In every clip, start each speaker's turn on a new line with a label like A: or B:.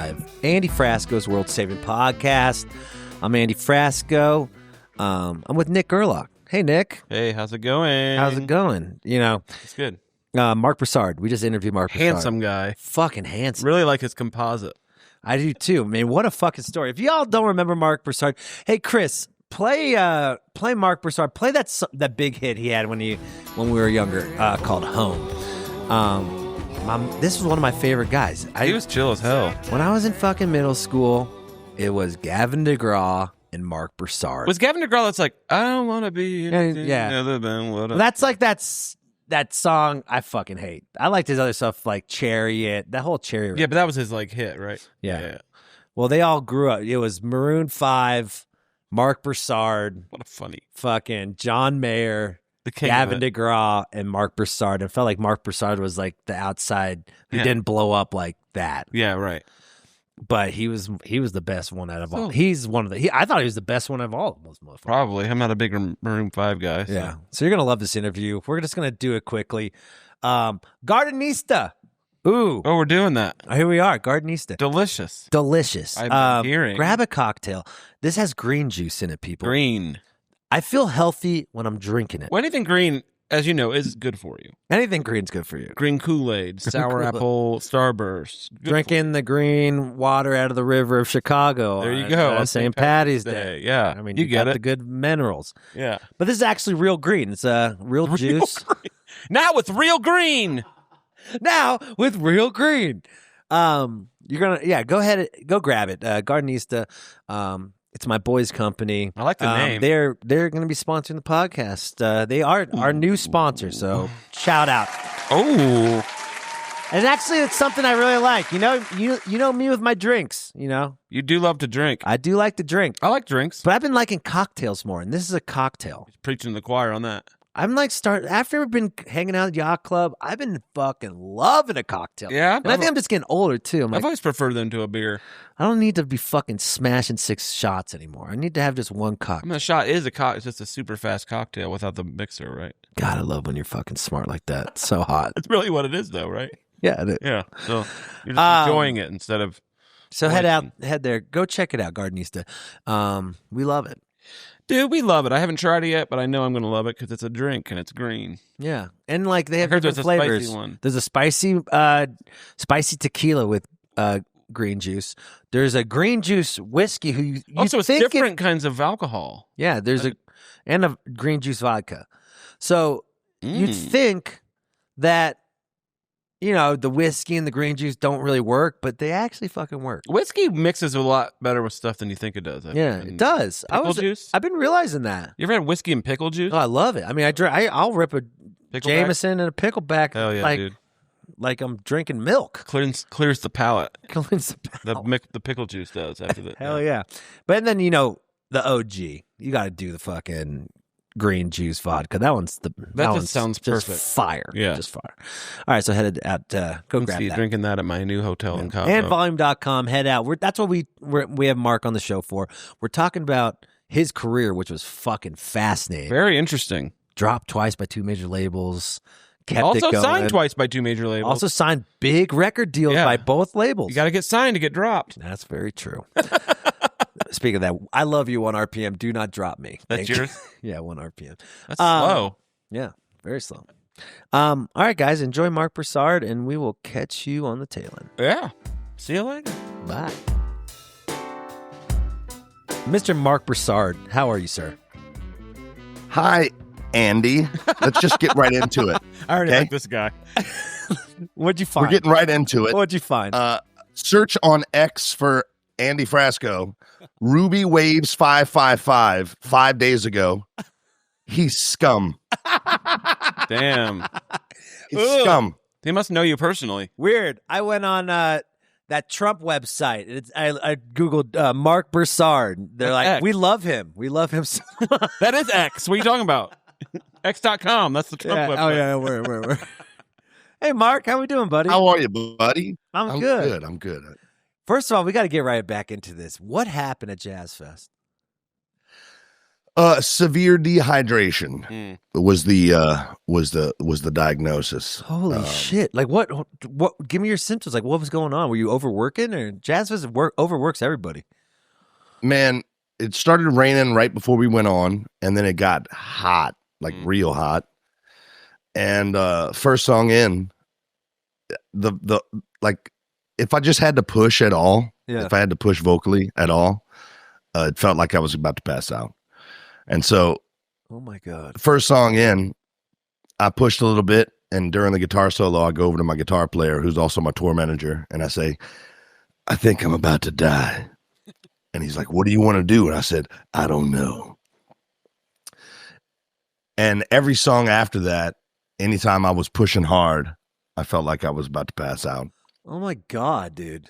A: 325, Andy Frasco's World Saving Podcast. I'm Andy Frasco. I'm with Nick Gerlach. Hey, Nick.
B: Hey, how's it going?
A: How's it going? You know,
B: it's good.
A: Mark Broussard. We just interviewed Mark Broussard.
B: Handsome guy.
A: Fucking handsome.
B: Really like his composite.
A: I do too. I mean, what a fucking story. If y'all don't remember Mark Broussard, hey, Chris, play Mark Broussard. Play that big hit he had when we were younger called Home. This was one of my favorite guys.
B: He was chill as hell.
A: When I was in fucking middle school, it was Gavin DeGraw and Mark Broussard.
B: Was Gavin DeGraw that's like, I don't want to be anything
A: yeah.
B: other than what I...
A: That's like that song I fucking hate. I liked his other stuff like Chariot, that whole Chariot.
B: Yeah, but that was his like hit, right?
A: Yeah. Well, they all grew up. It was Maroon 5, Mark Broussard.
B: What a funny.
A: Fucking John Mayer, Gavin DeGraw, and Mark Broussard. It felt like Mark Broussard was like the outside who didn't blow up like that.
B: Yeah, right.
A: But he was the best one out of all. He's one of the. I thought he was the best one of all.
B: Probably. I'm not a big Maroon 5 guy. So.
A: Yeah. So you're gonna love this interview. We're just gonna do it quickly. Gardenista. Ooh.
B: Oh, we're doing that.
A: Here we are. Gardenista.
B: Delicious.
A: Delicious.
B: I've been hearing.
A: Grab a cocktail. This has green juice in it, people.
B: Green.
A: I feel healthy when I'm drinking it.
B: Well, anything green, as you know, is good for you.
A: Anything green's good for you.
B: Green Kool-Aid, sour apple, Starburst.
A: Drinking the green water out of the river of Chicago.
B: There you go.
A: On St. Patty's Day.
B: Yeah.
A: I mean,
B: you get
A: got
B: it.
A: the good minerals.
B: Yeah.
A: But this is actually real green. It's real juice.
B: Now with real green.
A: Now with real green. You're gonna go ahead, go grab it. Gardenista. It's my boys' company.
B: I like the name.
A: They're going to be sponsoring the podcast. They are our new sponsor, so shout out.
B: Oh,
A: and actually, it's something I really like. You know me with my drinks. You know,
B: you do love to drink.
A: I do like to drink.
B: I like drinks,
A: but I've been liking cocktails more, and this is a cocktail.
B: Preaching to the choir on that.
A: I'm like after we've been hanging out at the yacht club, I've been fucking loving a cocktail.
B: Yeah.
A: And I think I'm just getting older too.
B: I've always preferred them to a beer.
A: I don't need to be fucking smashing 6 shots anymore. I need to have just one cocktail.
B: I mean, a shot is it's just a super fast cocktail without the mixer, right?
A: God, I love when you're fucking smart like that. It's so hot.
B: That's really what it is though, right?
A: Yeah, it is.
B: Yeah. So you're just enjoying it instead of
A: So head there. Go check it out, Gardenista. We love it.
B: Dude, we love it. I haven't tried it yet, but I know I'm going to love it because it's a drink and it's green.
A: Yeah, and like they have
B: different
A: different flavors.
B: Spicy one.
A: There's a spicy tequila with green juice. There's a green juice whiskey. You
B: also, it's different kinds of alcohol.
A: Yeah, there's a green juice vodka. So you'd think that the whiskey and the green juice don't really work, but they actually fucking work.
B: Whiskey mixes a lot better with stuff than you think it does.
A: It does.
B: Pickle juice?
A: I've been realizing that.
B: You ever had whiskey and pickle juice?
A: Oh, I love it. I mean, I'll rip a
B: Pickleback?
A: Jameson and a pickleback.
B: Hell yeah, dude.
A: Like I'm drinking milk.
B: Clears the palate.
A: Cleans the palate.
B: The pickle juice does after that.
A: Hell yeah. But then, the OG. You got to do the fucking green juice vodka. That one
B: sounds
A: just
B: perfect.
A: Fire.
B: Yeah.
A: Just fire. All right, so head out, go grab that.
B: Drinking that at my new hotel in Cabo.
A: And volume.com, head out. That's what we have Mark on the show for. We're talking about his career, which was fucking fascinating.
B: Very interesting.
A: Dropped twice by 2 major labels. Kept
B: also
A: it going.
B: signed twice by 2 major labels.
A: Also signed big record deals by both labels.
B: You got to get signed to get dropped.
A: That's very true. Speaking of that, I love you 1 RPM. Do not drop me.
B: That's yours?
A: Yeah, 1 RPM.
B: That's slow.
A: Yeah, very slow. All right, guys, enjoy Mark Broussard, and we will catch you on the tail end.
B: Yeah. See you later.
A: Bye. Mr. Mark Broussard, how are you, sir?
C: Hi, Andy. Let's just get right into it.
B: I already like this guy.
A: What'd you find?
C: We're getting right into it.
A: What'd you find?
C: Search on X for Andy Frasco. Ruby Waves 555 5 days ago. He's scum.
B: Damn.
C: He's scum.
B: They must know you personally.
A: Weird. I went on that Trump website. I Googled Marc Broussard. They're like,
B: X.
A: we love him. We love him so much.
B: That is X. What are you talking about? X.com. That's the Trump website.
A: Oh, yeah. Where? Hey, Mark. How we doing, buddy?
C: How are you, buddy?
A: I'm good.
C: I'm good.
A: First of all, we got to get right back into this. What happened at Jazz Fest?
C: Severe dehydration was the diagnosis.
A: Holy shit! Like what? Give me your symptoms. Like what was going on? Were you overworking, or Jazz Fest overworks everybody?
C: Man, it started raining right before we went on, and then it got hot, like real hot. And first song in, the like, if I just had to push at all, if I had to push vocally at all, it felt like I was about to pass out. And so,
A: oh my God,
C: first song in, I pushed a little bit, and during the guitar solo, I go over to my guitar player, who's also my tour manager, and I say, "I think I'm about to die." And he's like, "What do you want to do?" And I said, "I don't know." And every song after that, anytime I was pushing hard, I felt like I was about to pass out.
A: Oh my God, dude.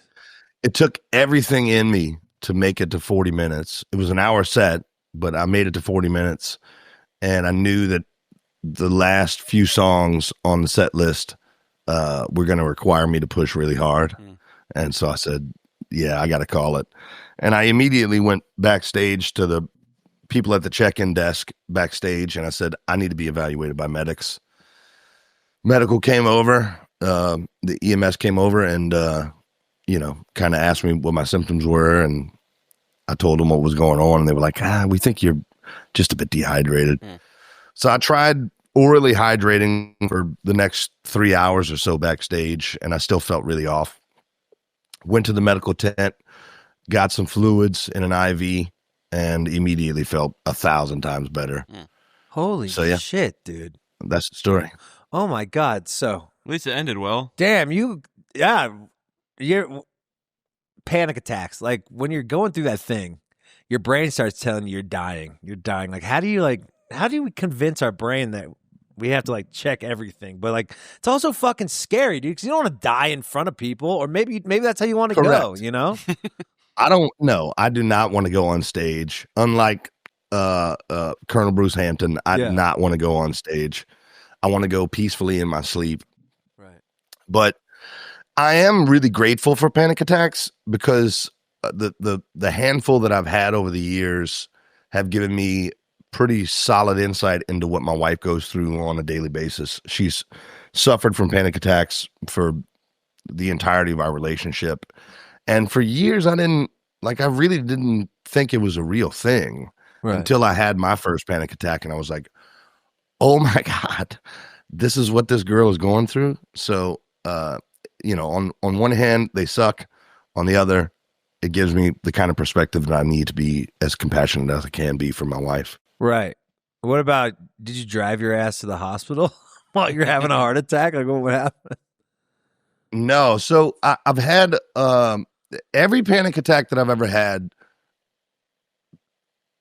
C: It took everything in me to make it to 40 minutes. It was an hour set, but I made it to 40 minutes. And I knew that the last few songs on the set list were going to require me to push really hard. And so I said, yeah, I got to call it. And I immediately went backstage to the people at the check-in desk backstage, and I said, I need to be evaluated by medics. Medical came over, the EMS came over, and, kind of asked me what my symptoms were, and I told them what was going on, and they were like, we think you're just a bit dehydrated. So I tried orally hydrating for the next 3 hours or so backstage, and I still felt really off. Went to the medical tent, got some fluids in an IV, and immediately felt 1,000 times better.
A: Holy shit, dude.
C: That's the story.
A: Oh my God. So
B: At least it ended well.
A: damn, you're panic attacks. Like when you're going through that thing, your brain starts telling you you're dying. You're dying. Like how do we convince our brain that we have to like check everything? But like it's also fucking scary, dude, because you don't want to die in front of people, or maybe that's how you want to go, you know?
C: I don't know. I do not want to go on stage. Unlike Colonel Bruce Hampton, I do not want to go on stage. I want to go peacefully in my sleep.
A: Right.
C: But I am really grateful for panic attacks because the handful that I've had over the years have given me pretty solid insight into what my wife goes through on a daily basis. She's suffered from panic attacks for the entirety of our relationship. And for years, I really didn't think it was a real thing until I had my first panic attack. And I was like, oh my God, this is what this girl is going through. So, on one hand, they suck. On the other, it gives me the kind of perspective that I need to be as compassionate as I can be for my wife.
A: Right. What about, did you drive your ass to the hospital while you're having a heart attack? Like what happened?
C: No. So I've had every panic attack that I've ever had,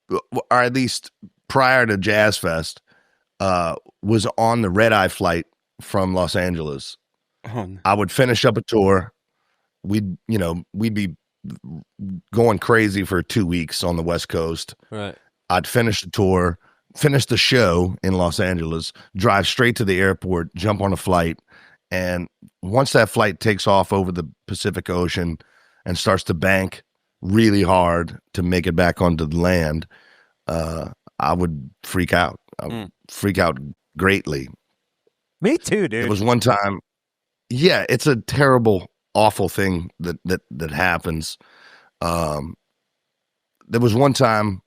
C: or at least prior to Jazz Fest, was on the red eye flight from Los Angeles. I would finish up a tour. We'd be going crazy for 2 weeks on the West Coast.
A: Right.
C: I'd finish the tour, finish the show in Los Angeles, drive straight to the airport, jump on a flight. And once that flight takes off over the Pacific Ocean and starts to bank really hard to make it back onto the land, I would freak out. I would freak out greatly.
A: Me too, dude.
C: It was one time. Yeah, it's a terrible, awful thing that happens. There was one time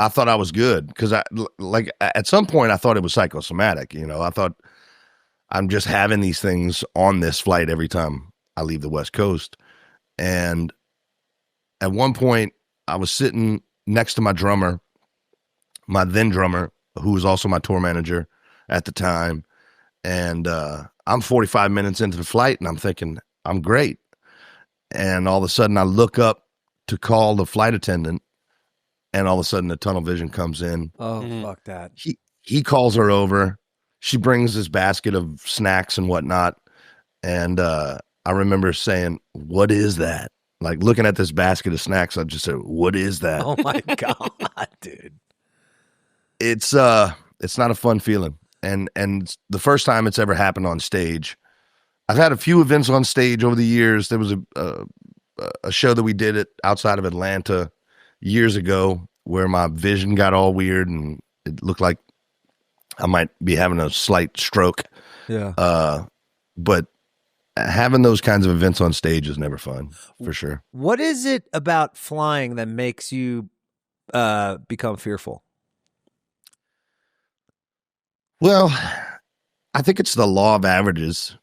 C: I thought I was good because at some point I thought it was psychosomatic. I thought I'm just having these things on this flight every time I leave the West Coast. And at one point I was sitting next to my drummer, my then drummer, who was also my tour manager at the time. And I'm 45 minutes into the flight and I'm thinking, I'm great. And all of a sudden I look up to call the flight attendant, and all of a sudden the tunnel vision comes in.
A: Oh, fuck that.
C: He calls her over. She brings this basket of snacks and whatnot. And I remember saying, what is that? Like looking at this basket of snacks, I just said, what is that?
A: Oh my God, dude.
C: It's not a fun feeling. And the first time it's ever happened on stage. I've had a few events on stage over the years. There was a show that we did outside of Atlanta years ago where my vision got all weird and it looked like I might be having a slight stroke.
A: Yeah.
C: But having those kinds of events on stage is never fun, for sure.
A: What is it about flying that makes you become fearful?
C: Well, I think it's the law of averages,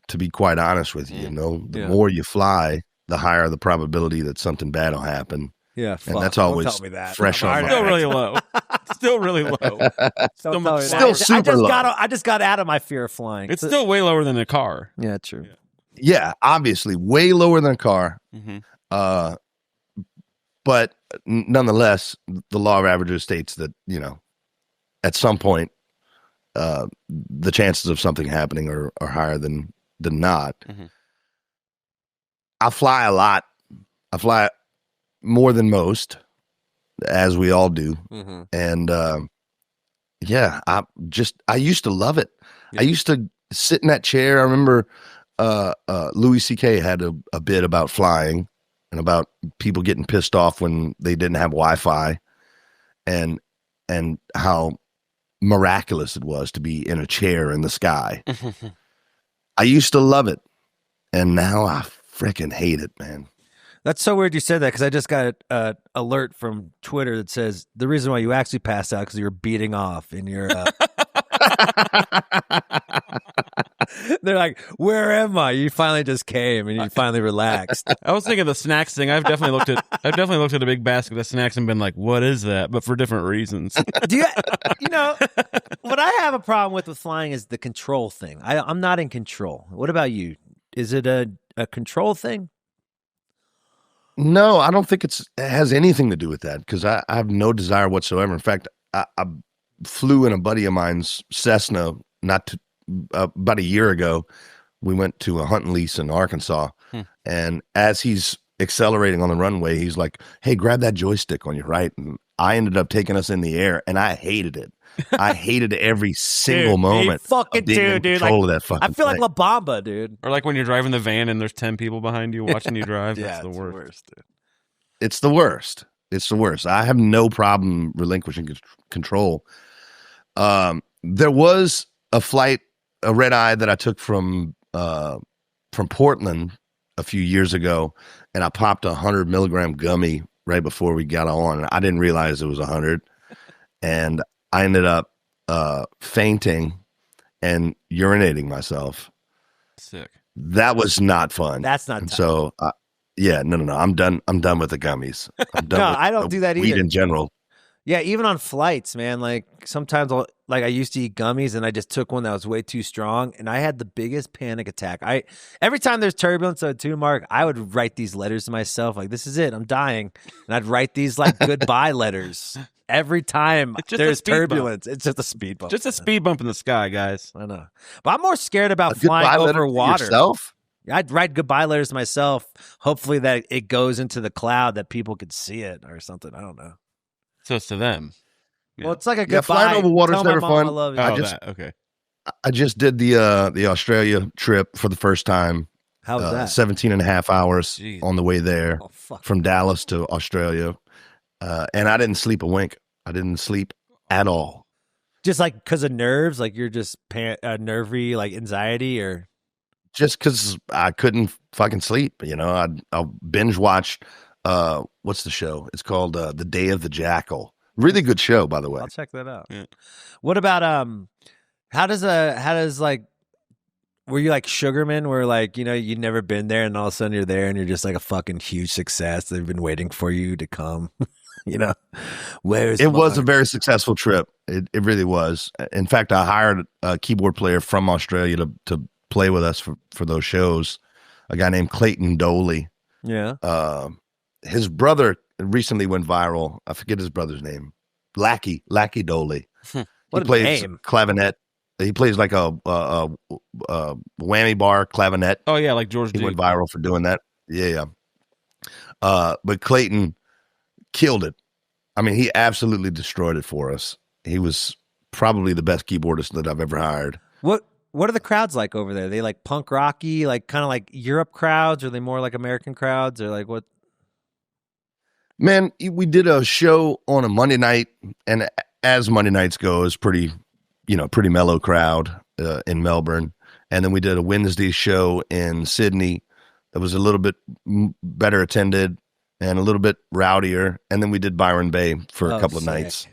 C: to be quite honest with you. You know, the more you fly, the higher the probability that something bad will happen.
A: Yeah,
C: and that's always fresh on my
B: Still really low. Still really low.
C: Still super low.
A: I just got out of my fear of flying.
B: It's still way lower than a car.
A: Yeah, true.
C: Yeah, obviously, way lower than a car. But nonetheless, the law of averages states that, you know, at some point, the chances of something happening are higher than not. I fly a lot. I fly more than most, as we all do. And yeah, I used to love it. I used to sit in that chair. I remember Louis C.K. had a bit about flying and about people getting pissed off when they didn't have Wi-Fi, and how miraculous it was to be in a chair in the sky. I used to love it, and now I freaking hate it, man.
A: That's so weird you said that, because I just got an alert from Twitter that says the reason why you actually passed out because you were beating off in your. They're like, "Where am I?" You finally just came and you finally relaxed.
B: I was thinking the snacks thing. I've definitely looked at a big basket of snacks and been like, "What is that?" But for different reasons.
A: Do you know what I have a problem with flying is the control thing. I'm not in control. What about you? Is it a control thing?
C: No, I don't think it has anything to do with that, because I have no desire whatsoever. In fact, I flew in a buddy of mine's Cessna about a year ago. We went to a hunt and lease in Arkansas, and as he's accelerating on the runway, he's like, "Hey, grab that joystick on your right." And I ended up taking us in the air, and I hated it. I hated every single moment.
A: Fucking dude,
C: Control of that fucking
A: I feel
C: thing.
A: like La Bamba, dude.
B: Or like when you're driving the van and there's 10 people behind you watching you drive.
A: Yeah,
B: That's the worst.
A: dude.
C: It's the worst. It's the worst. I have no problem relinquishing control. There was a flight, a red eye that I took from Portland a few years ago, and I popped 100 milligram gummy right before we got on. I didn't realize it was 100, and I ended up fainting and urinating myself.
B: Sick.
C: That was not fun.
A: That's not.
C: So, yeah, no. I'm done. I'm done with the gummies. I'm done.
A: No,
C: with
A: I don't do that
C: weed
A: either.
C: in general.
A: Yeah, even on flights, man. Like sometimes, I used to eat gummies, and I just took one that was way too strong, and I had the biggest panic attack. Every time there's turbulence, too, Mark, I would write these letters to myself, like, "This is it, I'm dying," and I'd write these like goodbye letters every time there's turbulence. It's just a speed bump.
B: Just a speed bump in the sky, guys.
A: I know, but I'm more scared about flying over water.
C: Yourself?
A: I'd write goodbye letters to myself, hopefully that it goes into the cloud that people could see it or something. I don't know.
B: So it's to them.
A: Well, it's like a goodbye.
C: Flying over water's
A: Tell my
C: never
A: mom
C: fun.
A: I love you.
B: Okay.
C: I just did the Australia trip for the first time.
A: How was that?
C: 17 and a half hours on the way there from Dallas to Australia. And I didn't sleep a wink. I didn't sleep at all.
A: Just like because of nerves? Like you're just nervy, like anxiety, or?
C: Just because I couldn't fucking sleep. You know, I binge watched, what's the show? It's called The Day of the Jackal. Really good show, by the way.
A: I'll check that out. Yeah. What about how does like, were you like Sugarman, where like, you know, you'd never been there and all of a sudden you're there and you're just like a fucking huge success. They've been waiting for you to come. You know, it
C: was a very successful trip. It really was. In fact, I hired a keyboard player from Australia to play with us for those shows. A guy named Clayton Doley.
A: Yeah.
C: His brother recently went viral. I forget his brother's name. Lackey Doley.
A: What
C: he plays
A: name.
C: clavinet. He plays like a whammy bar clavinet.
B: Oh yeah, like George.
C: He went viral for doing that. Yeah. But Clayton killed it. I mean, he absolutely destroyed it for us. He was probably the best keyboardist that I've ever hired.
A: What are the crowds like over there? Are they like punk rocky, like kind of like Europe crowds? Or are they more like American crowds, or like what?
C: Man, we did a show on a Monday night, and as Monday nights go, it's pretty mellow crowd in Melbourne. And then we did a Wednesday show in Sydney that was a little bit better attended and a little bit rowdier. And then we did Byron Bay for a couple of nights.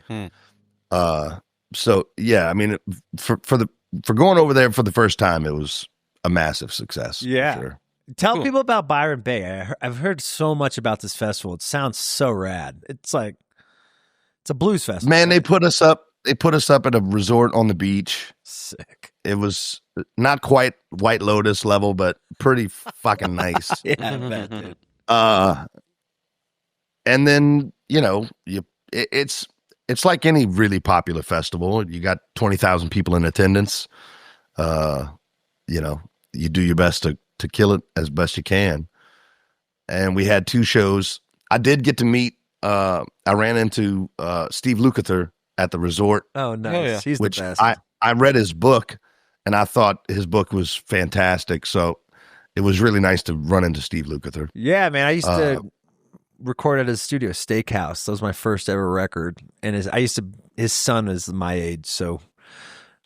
C: So yeah, I mean, for going over there for the first time, it was a massive success.
A: Yeah.
C: For sure.
A: Tell people about Byron Bay. I've heard so much about this festival. It sounds so rad. It's like it's a blues festival.
C: Man, they put us up at a resort on the beach.
A: Sick.
C: It was not quite White Lotus level, but pretty fucking nice.
A: Yeah, I bet, dude.
C: And then, it's like any really popular festival. You got 20,000 people in attendance. You do your best to kill it as best you can. And we had 2 shows. I did get to meet, I ran into Steve Lukather at the resort.
A: Oh, nice.
B: Oh, yeah.
A: He's
C: which
A: the best.
C: I read his book, and I thought his book was fantastic. So it was really nice to run into Steve Lukather.
A: Yeah, man. I used to record at his studio, Steakhouse. That was my first ever record. And his son is my age, so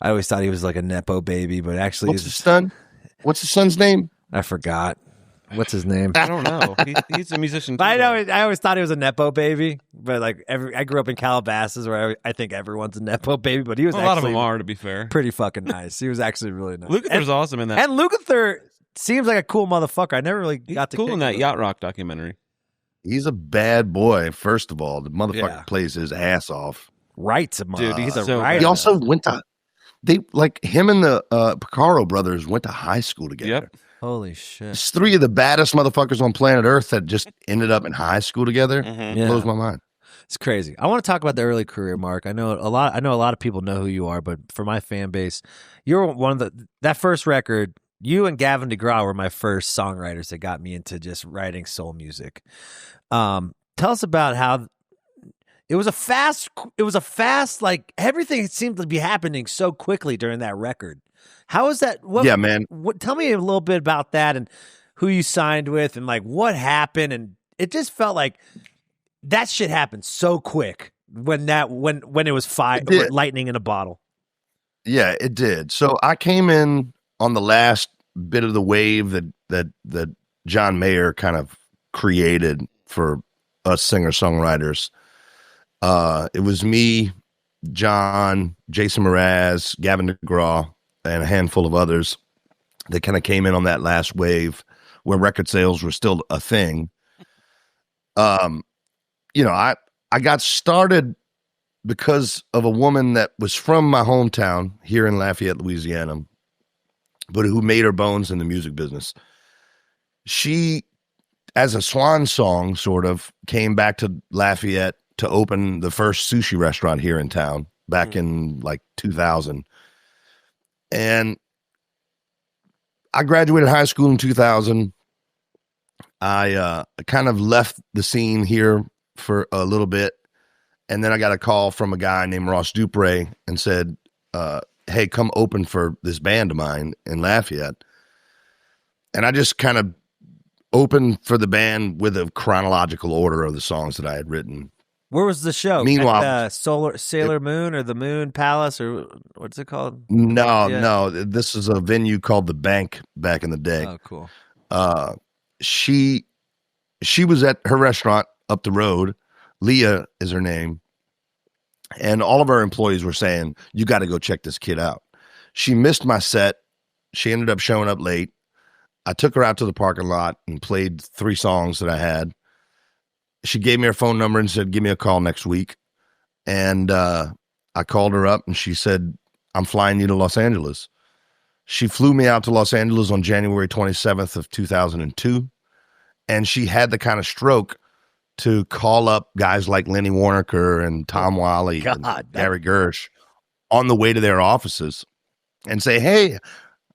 A: I always thought he was like a Nepo baby, but actually
C: What's his son's name?
A: I forgot. What's his name?
B: I don't know. He's a musician. Too,
A: I know. I always thought he was a Nepo baby, but like I grew up in Calabasas, where I think everyone's a Nepo baby, but he was
B: a lot of them are, to be fair.
A: pretty fucking nice. He was actually really nice.
B: Lukather's awesome in that.
A: And Lukather seems like a cool motherfucker. I never really got to
B: cool
A: kick
B: in that
A: with him.
B: yacht rock documentary.
C: He's a bad boy. First of all, the motherfucker plays his ass off.
A: Writes him, dude. He's a
B: so
A: writer.
C: He also went to him and the Picaro brothers went to high school together.
B: Yep.
A: Holy shit.
C: It's 3 of the baddest motherfuckers on planet Earth that just ended up in high school together.
B: Mm-hmm.
A: Yeah.
C: Blows my mind.
A: It's crazy. I want to talk about the early career, Mark. I know a lot of people know who you are, but for my fan base, you're one of that first record. You and Gavin DeGraw were my first songwriters that got me into just writing soul music. Tell us about how it was a fast, like everything seemed to be happening so quickly during that record. How is that?
C: Yeah, man.
A: Tell me a little bit about that and who you signed with and like what happened. And it just felt like that shit happened so quick when it was lightning in a bottle.
C: Yeah, it did. So I came in on the last bit of the wave that John Mayer kind of created for us singer-songwriters. It was me, John, Jason Mraz, Gavin DeGraw, and a handful of others that kind of came in on that last wave where record sales were still a thing. I got started because of a woman that was from my hometown here in Lafayette, Louisiana, but who made her bones in the music business. She, as a swan song, sort of came back to Lafayette to open the first sushi restaurant here in town back in like 2000. And I graduated high school in 2000. I kind of left the scene here for a little bit. And then I got a call from a guy named Ross Dupre and said, hey, come open for this band of mine in Lafayette. And I just kind of opened for the band with a chronological order of the songs that I had written.
A: Where was the show?
C: Meanwhile,
A: at Sailor Moon or the Moon Palace or what's it called?
C: No. This is a venue called the Bank back in the day.
A: Oh, cool.
C: She was at her restaurant up the road. Leah is her name. And all of our employees were saying, you got to go check this kid out. She missed my set. She ended up showing up late. I took her out to the parking lot and played 3 songs that I had. She gave me her phone number and said, give me a call next week. And I called her up and she said, I'm flying you to Los Angeles. She flew me out to Los Angeles on January 27th of 2002. And she had the kind of stroke to call up guys like Lenny Warnaker and Tom Wally and Gary Gersh on the way to their offices and say, hey,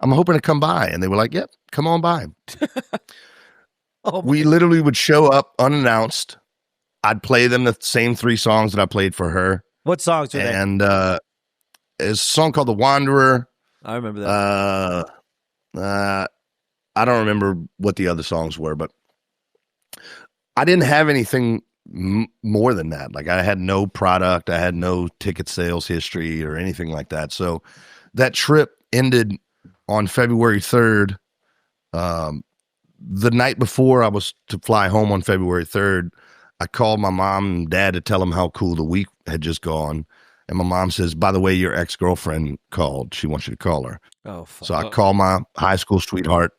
C: I'm hoping to come by. And they were like, yep, come on by. We literally would show up unannounced. I'd play them the same 3 songs that I played for her.
A: What songs were they?
C: And it's a song called The Wanderer.
A: I remember that.
C: I don't remember what the other songs were, but I didn't have anything more than that. Like I had no product, I had no ticket sales history or anything like that. So that trip ended on February 3rd. The night before I was to fly home on February 3rd, I called my mom and dad to tell them how cool the week had just gone. And my mom says, by the way, your ex-girlfriend called. She wants you to call her.
A: Oh, fuck.
C: So I call my high school sweetheart,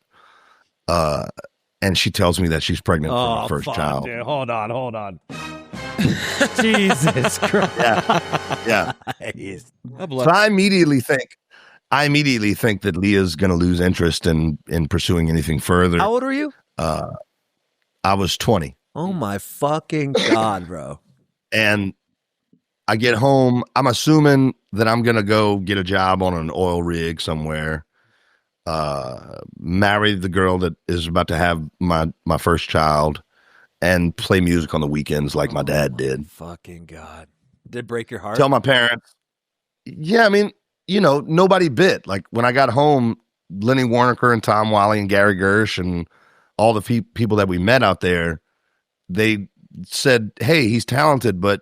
C: and she tells me that she's pregnant for my first child.
A: Dude. Hold on. Jesus Christ.
C: Yeah.
A: Nice.
C: So I immediately think that Leah's going to lose interest in pursuing anything further.
A: How old were you?
C: I was 20.
A: Oh my fucking God, bro.
C: And I get home. I'm assuming that I'm going to go get a job on an oil rig somewhere. Marry the girl that is about to have my first child, and play music on the weekends like my dad did.
A: Fucking God. Did it break your heart?
C: Tell my parents. Yeah, I mean, nobody bit. Like when I got home, Lenny Warnaker and Tom Wally and Gary Gersh and all the people that we met out there, they said, hey, he's talented, but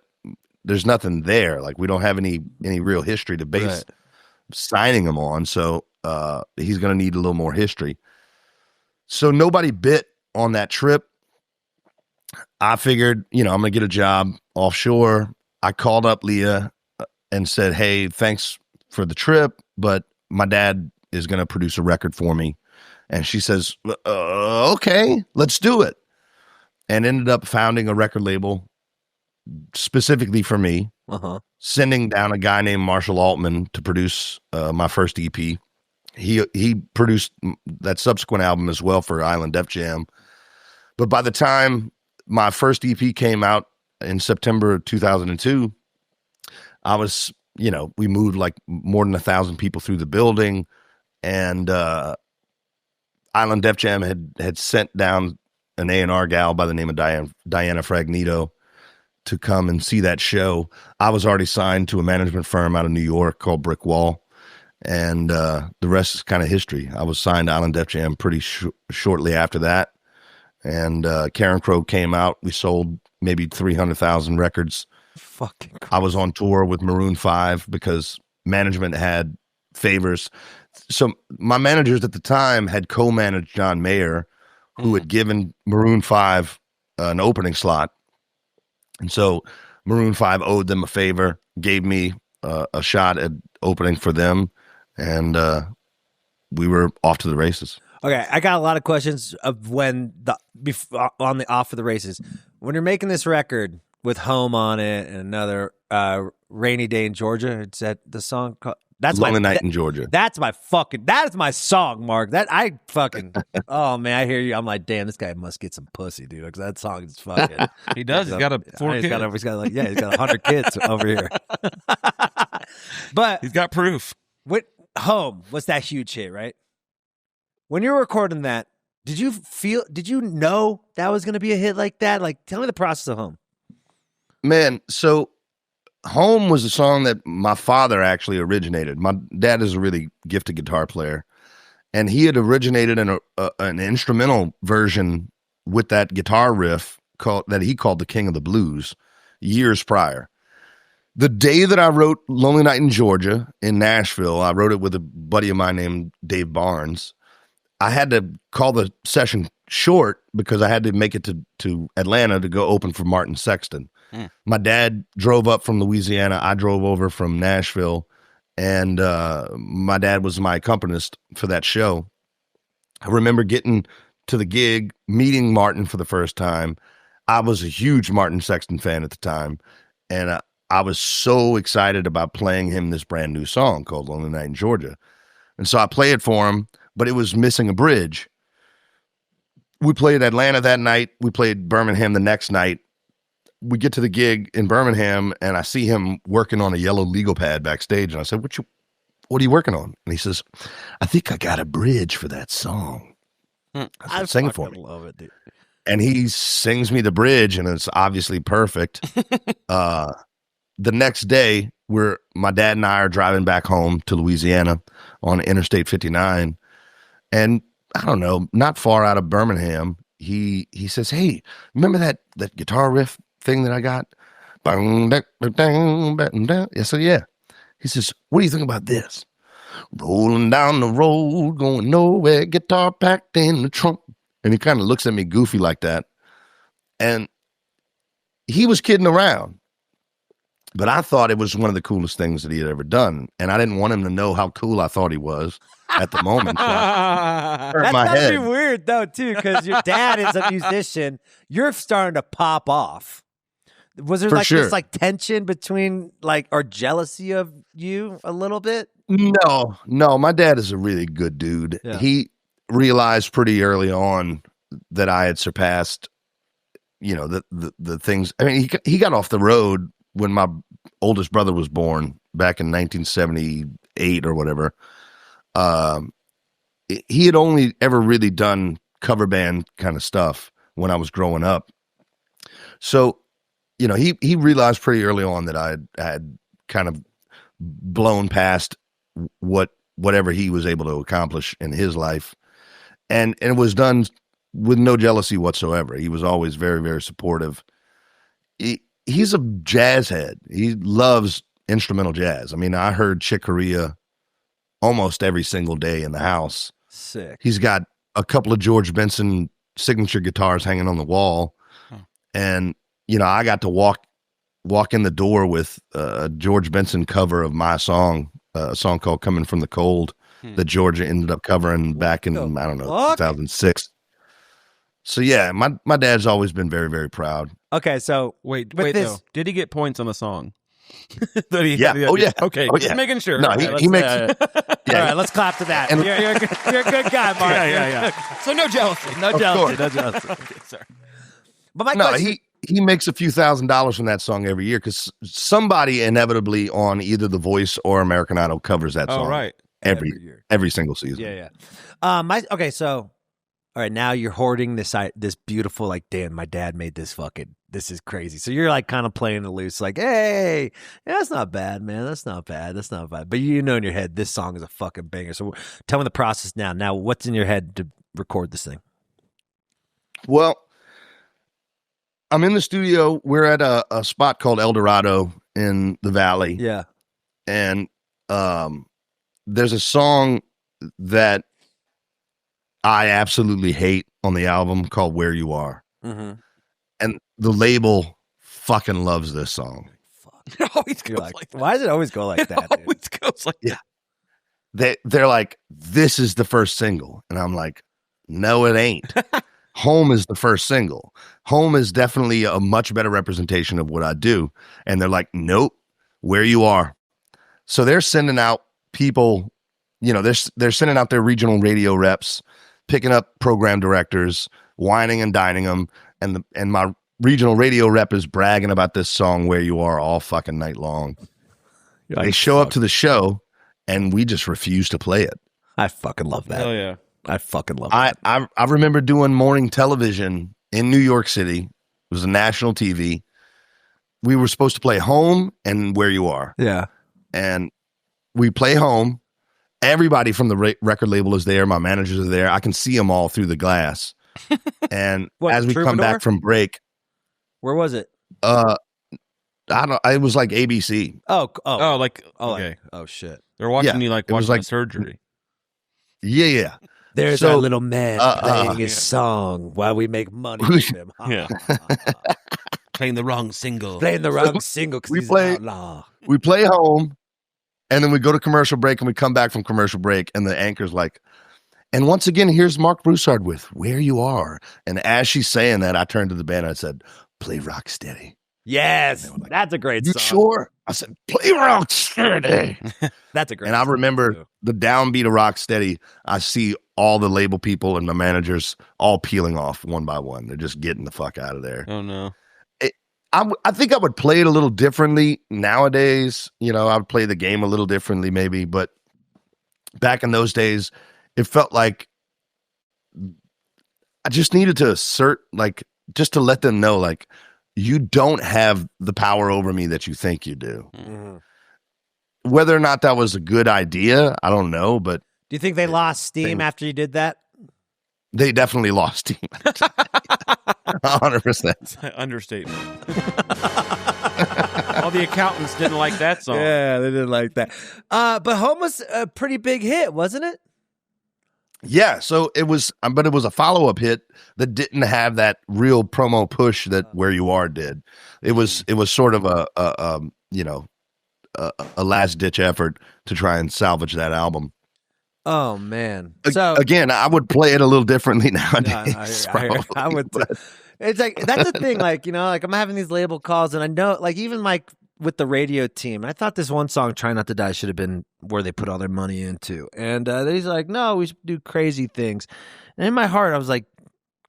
C: there's nothing there. Like we don't have any real history to base signing him on. So he's going to need a little more history. So nobody bit on that trip. I figured, I'm going to get a job offshore. I called up Leah and said, hey, thanks for the trip, but my dad is going to produce a record for me. And she says, okay, let's do it. And ended up founding a record label specifically for me, sending down a guy named Marshall Altman to produce my first EP. He produced that subsequent album as well for Island Def Jam. But by the time my first EP came out in September of 2002, I was, we moved like more than 1,000 people through the building, and Island Def Jam had sent down an A&R gal by the name of Diana Fragnito to come and see that show. I was already signed to a management firm out of New York called Brick Wall, and the rest is kind of history. I was signed to Island Def Jam pretty shortly after that, and Karen Crow came out. We sold maybe 300,000 records.
A: Fucking Christ.
C: I was on tour with Maroon 5 because management had favors. So my managers at the time had co-managed John Mayer, who had given Maroon 5 an opening slot. And so Maroon 5 owed them a favor, gave me a shot at opening for them, and we were off to the races.
A: Okay, I got a lot of questions of when off for the races. When you're making this record with Home on it and another Rainy Day in Georgia, it's that the song called, that's
C: Lonely Night in Georgia.
A: That is my song, Mark. Oh man, I hear you. I'm like, damn, this guy must get some pussy, dude. Because that song is fucking.
B: He does. He's got four kids.
A: He's got 100 kids over here. But
B: he's got proof.
A: With Home was that huge hit, right? When you were recording that, did you know that was going to be a hit like that? Like, tell me the process of Home.
C: Man, so Home was a song that my father actually originated. My dad is a really gifted guitar player, and he had originated an instrumental version with that guitar riff that he called the King of the Blues years prior. The day that I wrote Lonely Night in Georgia in Nashville, I wrote it with a buddy of mine named Dave Barnes. I had to call the session short because I had to make it to Atlanta to go open for Martin Sexton. My dad drove up from Louisiana. I drove over from Nashville, and my dad was my accompanist for that show. I remember getting to the gig, meeting Martin for the first time. I was a huge Martin Sexton fan at the time, and I was so excited about playing him this brand new song called Lonely Night in Georgia. And so I played it for him, but it was missing a bridge. We played Atlanta that night. We played Birmingham the next night. We get to the gig in Birmingham, and I see him working on a yellow legal pad backstage. And I said, what are you working on? And he says, I think I got a bridge for that song. I said, sing it for me.
A: Love it, dude.
C: And he sings me the bridge, and it's obviously perfect. The next day, my dad and I are driving back home to Louisiana on Interstate 59. And I don't know, not far out of Birmingham, he says, hey, remember that guitar riff thing that I got? Yeah, so yeah. He says, what do you think about this? Rolling down the road, going nowhere, guitar packed in the trunk. And he kind of looks at me goofy like that. And he was kidding around. But I thought it was one of the coolest things that he had ever done. And I didn't want him to know how cool I thought he was at the moment. So
A: that's gotta be weird, though, too, because your dad is a musician. You're starting to pop off. Was there this like tension between or jealousy of you a little bit?
C: No. My dad is a really good dude. Yeah. He realized pretty early on that I had surpassed, the things. I mean, he got off the road when my oldest brother was born back in 1978 or whatever. He had only ever really done cover band kind of stuff when I was growing up. So, he realized pretty early on that I had kind of blown past whatever he was able to accomplish in his life. And it was done with no jealousy whatsoever. He was always very, very supportive. He's a jazz head. He loves instrumental jazz. I mean, I heard Chick Corea almost every single day in the house.
A: Sick.
C: He's got a couple of George Benson signature guitars hanging on the wall. And, I got to walk in the door with a George Benson cover of my song, a song called Coming from the Cold that Georgia ended up covering back in, 2006. So, yeah, my dad's always been very, very proud.
A: Okay, so
B: wait, though. Did he get points on the song?
C: Yeah. Oh, yeah.
B: Okay,
C: just
B: making sure.
C: No, he makes...
A: All right, let's clap to that. And you're a good guy, Mark.
B: Yeah. So no jealousy. No jealousy. Okay, sorry.
C: But my question... He makes a few $1,000s from that song every year because somebody inevitably on either The Voice or American Idol covers that song.
B: Oh, right.
C: Every single season.
A: Yeah. Okay, so... All right, now you're hoarding this beautiful, damn, my dad made this this is crazy. So you're kind of playing it loose, hey, that's not bad, man. That's not bad. But in your head, this song is a fucking banger. So tell me the process now. Now, what's in your head to record this thing?
C: Well, I'm in the studio. We're at a spot called El Dorado in the Valley.
A: Yeah.
C: And there's a song that I absolutely hate on the album called Where You Are.
A: Mm-hmm.
C: And the label fucking loves this song.
B: Fuck. It always goes like that.
A: Why does it always go like that?
B: It always goes like
C: that. They're like, this is the first single. And I'm like, no, it ain't. Home is the first single. Home is definitely a much better representation of what I do. And they're like, nope, Where You Are. So they're sending out people, they're sending out their regional radio reps, picking up program directors, whining and dining them, and my regional radio rep is bragging about this song Where You Are all fucking night long. They show up to the show, and we just refuse to play it.
A: I fucking love that.
B: Hell yeah.
A: I fucking love that.
C: I remember doing morning television in New York City. It was a national TV. We were supposed to play Home and Where You Are.
A: Yeah.
C: And we play Home. Everybody from the record label is there. My managers are there. I can see them all through the glass. And as we come back from break,
A: where was it?
C: I don't. It was like ABC.
B: Okay.
A: Oh shit.
B: They're watching you watching the surgery.
C: Yeah.
A: There's our little man playing his song while we make money with him.
B: Yeah. Playing the wrong single.
A: Because he's an outlaw.
C: We play Home. And then we go to commercial break and we come back from commercial break and the anchor's like, and once again, here's Marc Broussard with Where You Are. And as she's saying that, I turned to the band and I said, play Rocksteady.
A: Yes. Like, that's a great song.
C: You sure? I said, play Rocksteady.
A: That's a great
C: song. And I remember the downbeat of Rocksteady. I see all the label people and the managers all peeling off one by one. They're just getting the fuck out of there.
B: Oh, no.
C: I think I would play it a little differently nowadays. I would play the game a little differently maybe, but back in those days, it felt like I just needed to assert, just to let them know, you don't have the power over me that you think you do.
A: Mm-hmm.
C: Whether or not that was a good idea, I don't know, but...
A: Do you think they lost steam after you did that?
C: They definitely lost steam. 100%.
B: Understatement. All the accountants didn't like that song.
A: Yeah, they didn't like that. But Home was a pretty big hit, wasn't it?
C: Yeah, so it was, but it was a follow-up hit that didn't have that real promo push that Where You Are did. It was sort of a last-ditch effort to try and salvage that album.
A: Oh man! So
C: again, I would play it a little differently nowadays.
A: I would. It's like that's the thing. Like like I'm having these label calls, and I know, like even like with the radio team, I thought this one song, "Try Not to Die," should have been where they put all their money into, and he's like, "No, we should do crazy things." And in my heart, I was like,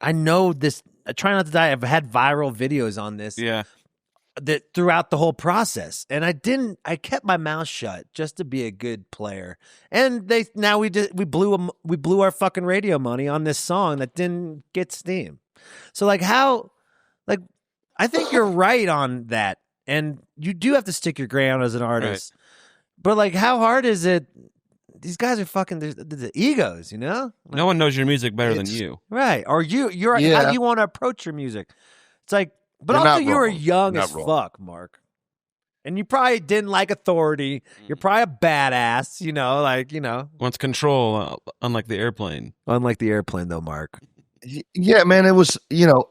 A: "I know this. Try Not to Die." I've had viral videos on this.
B: Yeah.
A: That throughout the whole process, and I kept my mouth shut just to be a good player. And we blew our fucking radio money on this song that didn't get steam. So like I think you're right on that, and you do have to stick your ground as an artist. Right. But like, how hard is it? These guys are fucking the egos, Like,
B: no one knows your music better than you,
A: right? Or you're how you want to approach your music. It's like. But also, you were young as fuck, Mark. And you probably didn't like authority. You're probably a badass,
B: Wants control, unlike the airplane.
A: Unlike the airplane, though, Mark.
C: Yeah, man, it was,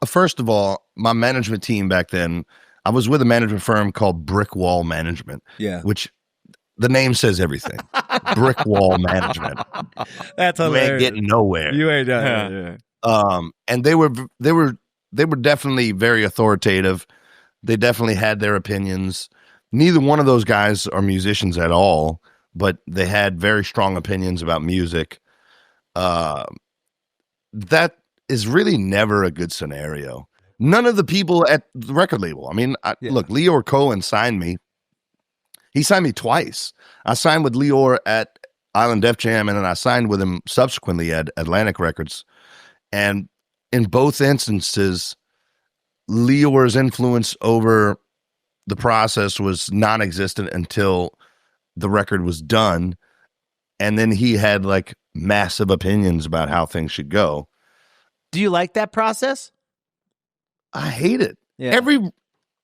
C: first of all, my management team back then, I was with a management firm called Brick Wall Management.
A: Yeah.
C: Which the name says everything. Brick Wall Management.
A: That's hilarious.
C: You ain't getting nowhere.
A: You ain't done it.
C: And they were definitely very authoritative. They definitely had their opinions. Neither one of those guys are musicians at all, but they had very strong opinions about music. That is really never a good scenario. None of the people at the record label. I mean, look, Leor Cohen signed me. He signed me twice. I signed with Leor at Island Def Jam, and then I signed with him subsequently at Atlantic Records. And in both instances, Leor's influence over the process was non-existent until the record was done. And then he had like massive opinions about how things should go.
A: Do you like that process?
C: I hate it.
A: Yeah.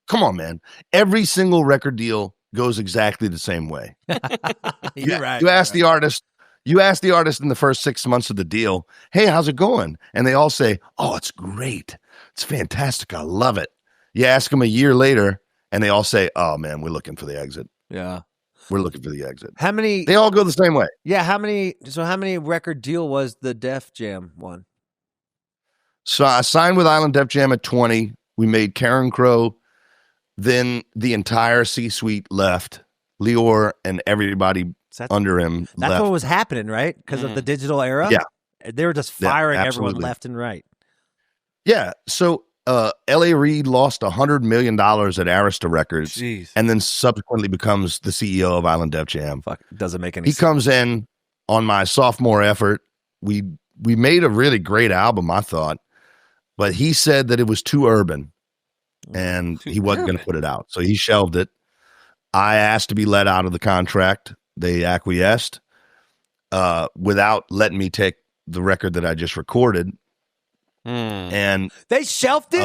C: Come on, man. Every single record deal goes exactly the same way.
A: You're right.
C: You ask the artist in the first 6 months of the deal, "Hey, how's it going?" And they all say, "Oh, it's great. It's fantastic. I love it." You ask them a year later and they all say, "Oh man, we're looking for the exit."
A: Yeah.
C: We're looking for the exit.
A: How many?
C: They all go the same way.
A: Yeah. How many record deal was the Def Jam one?
C: So I signed with Island Def Jam at 20. We made Karen Crow. Then the entire C-suite left. Leor and everybody under him
A: That's
C: left.
A: what was happening, right? Because of the digital era?
C: Yeah.
A: They were just firing everyone
C: absolutely.
A: left and right.
C: Yeah. So L.A. Reid lost $100 million at Arista Records.
B: Jeez.
C: And then subsequently becomes the CEO of Island Def Jam.
A: Fuck, doesn't make any
C: He
A: sense.
C: comes in on my sophomore effort. We made a really great album, I thought, but he said that it was too urban and he wasn't going to put it out. So he shelved it. I asked to be let out of the contract. They acquiesced without letting me take the record that I just recorded. And
A: they shelved it?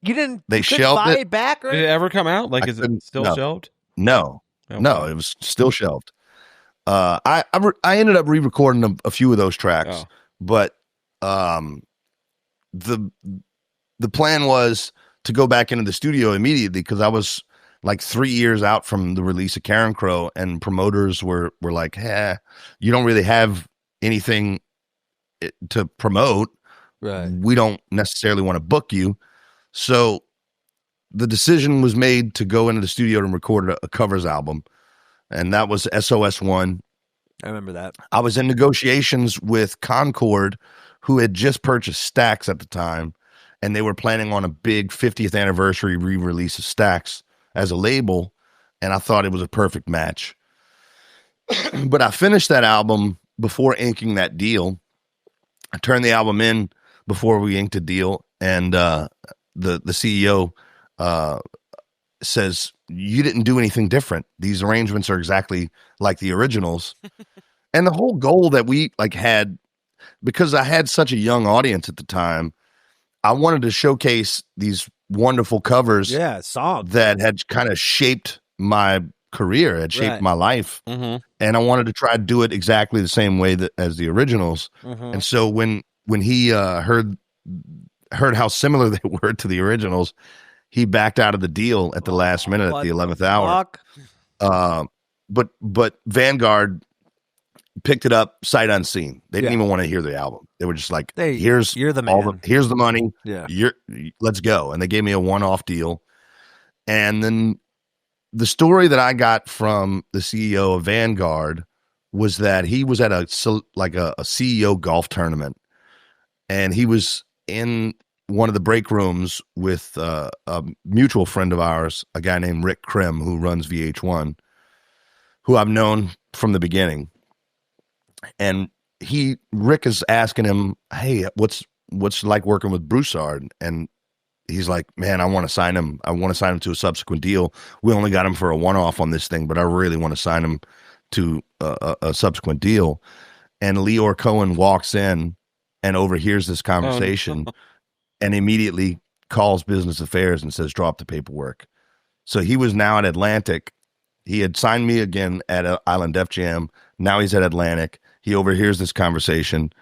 A: You didn't
C: they
A: you
C: shelved
A: buy
C: it.
A: it back? Or
B: Did it ever come out? Like, is it still shelved?
C: No.
B: Okay.
C: No, it was still shelved. I ended up re-recording a few of those tracks, but the plan was to go back into the studio immediately because I was like 3 years out from the release of Karen Crow, and promoters were like, you don't really have anything to promote.
A: Right.
C: We don't necessarily want to book you. So the decision was made to go into the studio and record a covers album. And that was SOS1.
A: I remember that.
C: I was in negotiations with Concord, who had just purchased Stax at the time. And they were planning on a big 50th anniversary re-release of Stax as a label. And I thought it was a perfect match. But I finished that album before inking that deal. I turned the album in before we inked a deal. And the CEO says, "You didn't do anything different. These arrangements are exactly like the originals." And the whole goal that we had, because I had such a young audience at the time, I wanted to showcase these wonderful covers
A: songs
C: that had kind of shaped my career, had shaped my life.
B: Mm-hmm.
C: And I wanted to try to do it exactly the same way as the originals.
A: Mm-hmm.
C: And so when he heard how similar they were to the originals, he backed out of the deal at the last minute at the 11th hour. But Vanguard picked it up sight unseen. They didn't even want to hear the album. They were just like, here's
A: the man.
C: Here's the money.
A: Yeah.
C: Let's go. And they gave me a one-off deal. And then the story that I got from the CEO of Vanguard was that he was at a CEO golf tournament, and he was in one of the break rooms with a mutual friend of ours, a guy named Rick Krim, who runs VH1, who I've known from the beginning. And Rick is asking him, "Hey, what's like working with Broussard?" And he's like, "Man, I want to sign him. I want to sign him to a subsequent deal. We only got him for a one-off on this thing, but I really want to sign him to a subsequent deal." And Leor Cohen walks in and overhears this conversation and immediately calls business affairs and says, "Drop the paperwork." So he was now at Atlantic. He had signed me again at Island Def Jam. Now he's at Atlantic. He overhears this conversation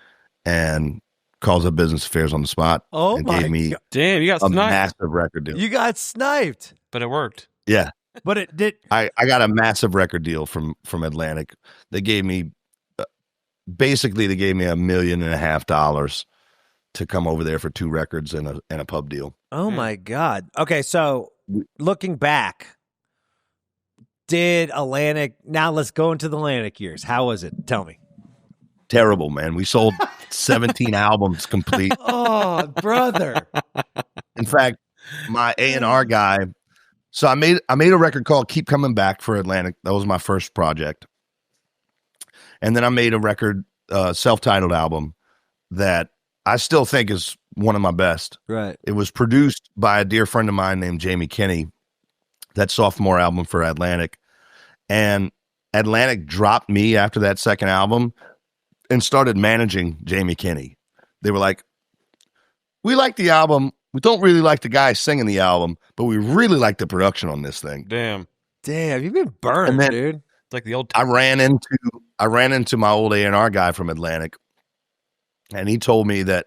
C: and calls up business affairs on the spot.
A: And
C: gave me
B: damn, you got
C: a
B: sniped.
C: massive record deal.
A: You got sniped,
B: but it worked.
C: Yeah,
A: but it did.
C: I got a massive record deal from Atlantic. They gave me basically $1.5 million to come over there for 2 records and a pub deal.
A: Oh my God. Okay, so looking back, did Atlantic? Now let's go into the Atlantic years. How was it? Tell me.
C: Terrible, man. We sold 17 albums complete.
A: Oh, brother.
C: In fact, my A&R guy. So I made a record called "Keep Coming Back" for Atlantic. That was my first project. And then I made a record, self-titled album that I still think is one of my best.
A: Right.
C: It was produced by a dear friend of mine named Jamie Kinney. That sophomore album for Atlantic. And Atlantic dropped me after that second album and started managing Jamie Kinney. They were like, "We like the album. We don't really like the guy singing the album, but we really like the production on this thing."
B: Damn,
A: you've been burned, dude.
B: It's like the old.
C: I ran into my old A&R guy from Atlantic, and he told me that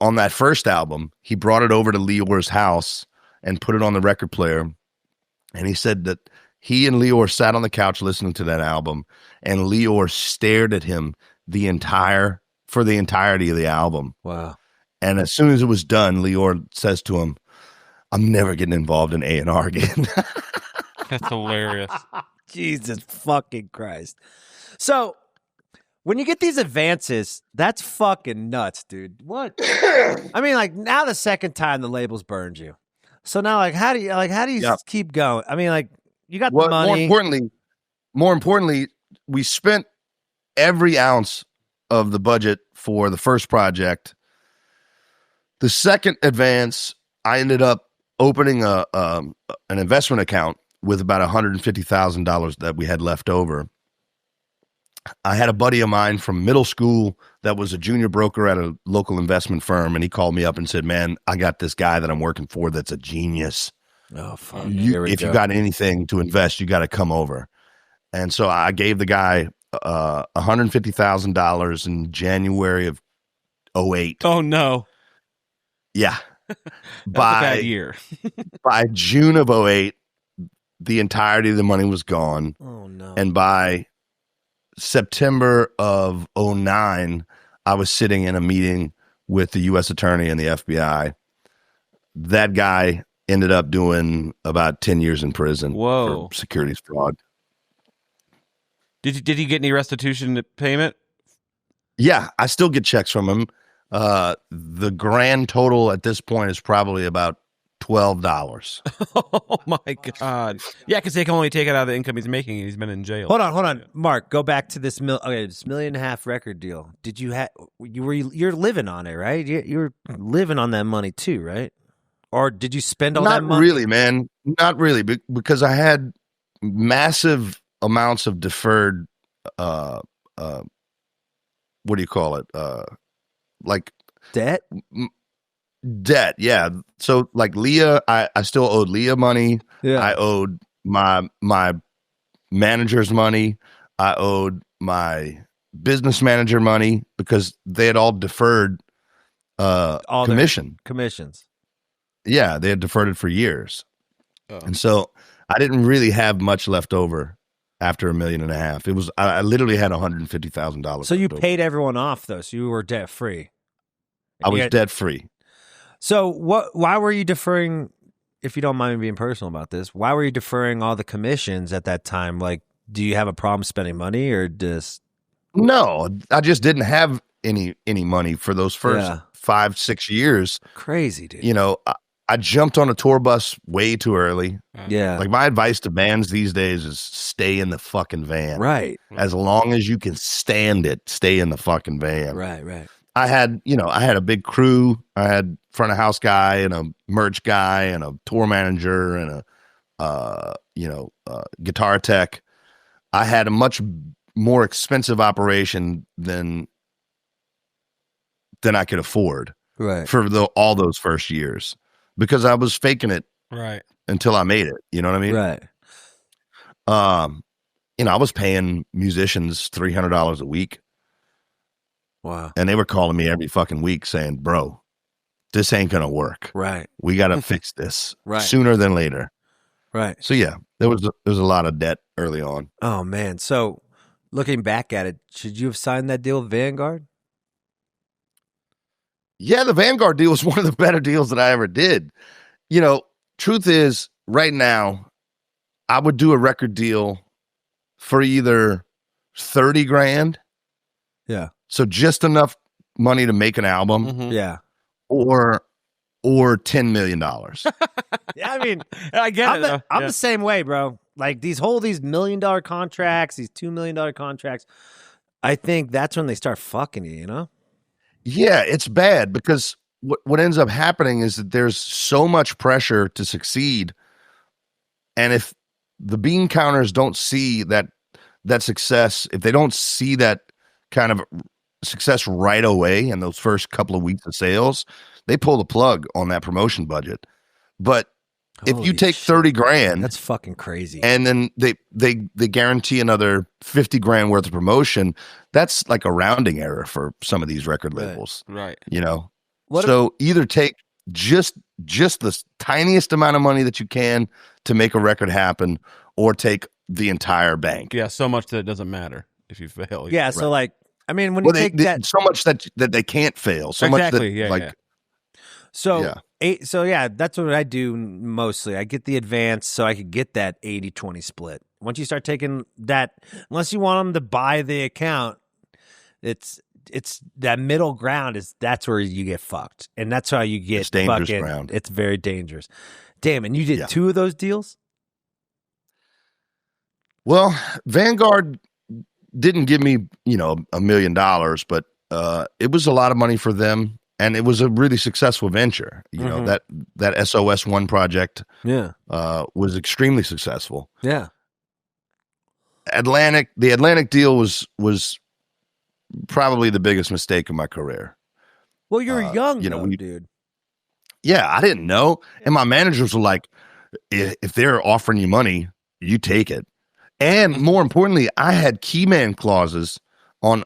C: on that first album, he brought it over to Leor's house and put it on the record player. And he said that he and Leor sat on the couch listening to that album, and Leor stared at him for the entirety of the album.
A: Wow.
C: And as soon as it was done, Leor says to him, "I'm never getting involved in A&R again."
B: That's hilarious.
A: Jesus fucking Christ. So when you get these advances, that's fucking nuts, dude. What? I mean, like, now the second time the label's burned you. So now, like, how do you keep going? I mean, like, you got the money.
C: More importantly, we spent every ounce of the budget for the first project. The second advance, I ended up opening an investment account with about $150,000 that we had left over. I had a buddy of mine from middle school that was a junior broker at a local investment firm, and he called me up and said, "Man, I got this guy that I'm working for that's a genius.
A: Oh, fuck.
C: If you got anything to invest, you got to come over." And so I gave the guy $150,000 in January of 2008.
B: Oh, no.
C: Yeah.
B: That's a bad year.
C: By June of 2008, the entirety of the money was gone.
A: Oh, no.
C: And by September of 2009, I was sitting in a meeting with the U.S. Attorney and the FBI. That guy ended up doing about 10 years in prison for securities fraud.
B: Did he get any restitution payment?
C: Yeah, I still get checks from him. The grand total at this point is probably about $12.
B: Oh my God! Yeah, because they can only take it out of the income he's making, and he's been in jail.
A: Hold on, Mark. Go back to this this $1.5 million record deal. Did you you're living on it, right? You're living on that money too, right? Or did you spend all that money?
C: Not really, man. Not really, because I had massive amounts of deferred. What do you call it? Like
A: debt?
C: Debt, yeah. So like Leah, I still owed Leah money.
A: Yeah.
C: I owed my manager's money. I owed my business manager money because they had all deferred
A: All their commissions.
C: Yeah, they had deferred it for years.
B: Oh.
C: And so I didn't really have much left over after $1.5 million. It was I literally had $150,000.
A: So you paid everyone off though, so you were debt free.
C: I was debt free.
A: So why were you deferring, if you don't mind me being personal about this, why were you deferring all the commissions at that time? Like, do you have a problem spending money or just?
C: No, I just didn't have any money for those first 5-6 years.
A: Crazy, dude.
C: You know, I jumped on a tour bus way too early.
A: Yeah.
C: Like my advice to bands these days is stay in the fucking van.
A: Right.
C: As long as you can stand it, stay in the fucking van.
A: Right.
C: I had a big crew. I had front of house guy and a merch guy and a tour manager and a guitar tech. I had a much more expensive operation than I could afford.
A: Right.
C: For all those first years because I was faking it
B: right
C: until I made it. You know what I mean?
A: Right.
C: I was paying musicians $300 a week.
A: Wow.
C: And they were calling me every fucking week saying, bro, this ain't going to work.
A: Right.
C: We got to fix this
A: right.
C: sooner than later.
A: Right.
C: So yeah, there was a lot of debt early on.
A: Oh man. So looking back at it, should you have signed that deal with Vanguard?
C: Yeah, the Vanguard deal was one of the better deals that I ever did. You know, truth is, right now, I would do a record deal for either 30 grand.
A: Yeah.
C: So just enough money to make an album.
B: Mm-hmm.
A: Yeah.
C: Or $10 million.
A: Yeah, I mean,
B: I get it.
A: I'm the same way, bro. Like these $1 million contracts, these $2 million contracts, I think that's when they start fucking you, you know?
C: Yeah, it's bad because what ends up happening is that there's so much pressure to succeed. And if the bean counters don't see that success, if they don't see that kind of success right away in those first couple of weeks of sales, they pull the plug on that promotion budget. But if you take 30 grand,
A: that's fucking crazy.
C: And then they guarantee another 50 grand worth of promotion. That's like a rounding error for some of these record labels.
B: Right.
C: You know, either take just the tiniest amount of money that you can to make a record happen, or take the entire bank.
B: Yeah, so much that it doesn't matter if you fail.
A: Yeah.
B: Right.
A: So like, I mean, when you take that,
C: so much that they can't fail. So
B: exactly.
C: much that
A: So yeah, that's what I do mostly. I get the advance so I could get that 80-20 split. Once you start taking that, unless you want them to buy the account, it's that middle ground that's where you get fucked, and that's how you get
C: it's dangerous
A: fucking.
C: ground.
A: It's very dangerous. Damn, and you did 2 of those deals.
C: Well, Vanguard didn't give me $1 million, but it was a lot of money for them. And it was a really successful venture. You know, that SOS1 project was extremely successful.
A: Yeah.
C: The Atlantic deal was probably the biggest mistake of my career.
A: Well, you were young, dude.
C: Yeah, I didn't know. And my managers were like, if they're offering you money, you take it. And more importantly, I had key man clauses on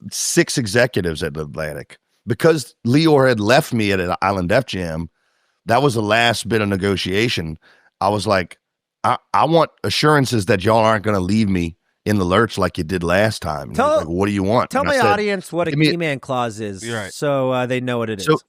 C: 6 executives at Atlantic. Because Leor had left me at an Island Def Jam, that was the last bit of negotiation. I was like, I want assurances that y'all aren't going to leave me in the lurch like you did last time. And like, what do you want?
A: Tell my audience what a key man clause is,
B: right.
A: so they know what it is.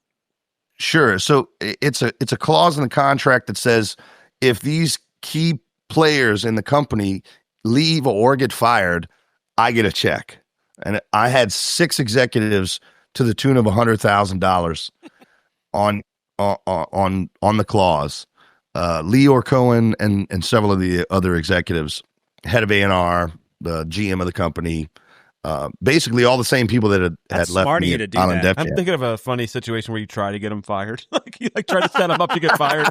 C: Sure. So it's a clause in the contract that says if these key players in the company leave or get fired, I get a check. And I had 6 executives to the tune of $100,000 on the clause. Leor Cohen and several of the other executives, head of A&R, the GM of the company, basically all the same people that had left me at Island Def Jam.
B: I'm thinking of a funny situation where you try to get them fired. You try to set them up to get fired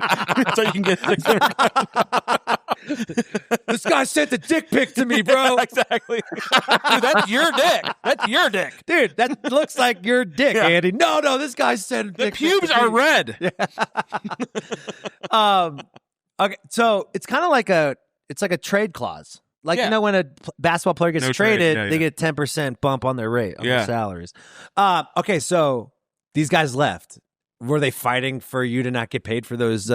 B: so you can get $600.
A: This guy sent a dick pic to me, bro.
B: Exactly. Dude, that's your dick. That's your dick.
A: Dude, that looks like your dick,
B: Yeah.
A: Andy. No, this guy sent a
B: The
A: dick
B: pubes
A: pic to
B: are
A: me.
B: red.
A: Okay, so it's kind of like a trade clause. Like,
B: Yeah.
A: you know, when a basketball player gets
B: No trade.
A: traded,
B: Yeah,
A: they
B: yeah.
A: get 10% bump on their rate, on their
B: Yeah.
A: salaries. Okay, so these guys left. Were they fighting for you to not get paid for those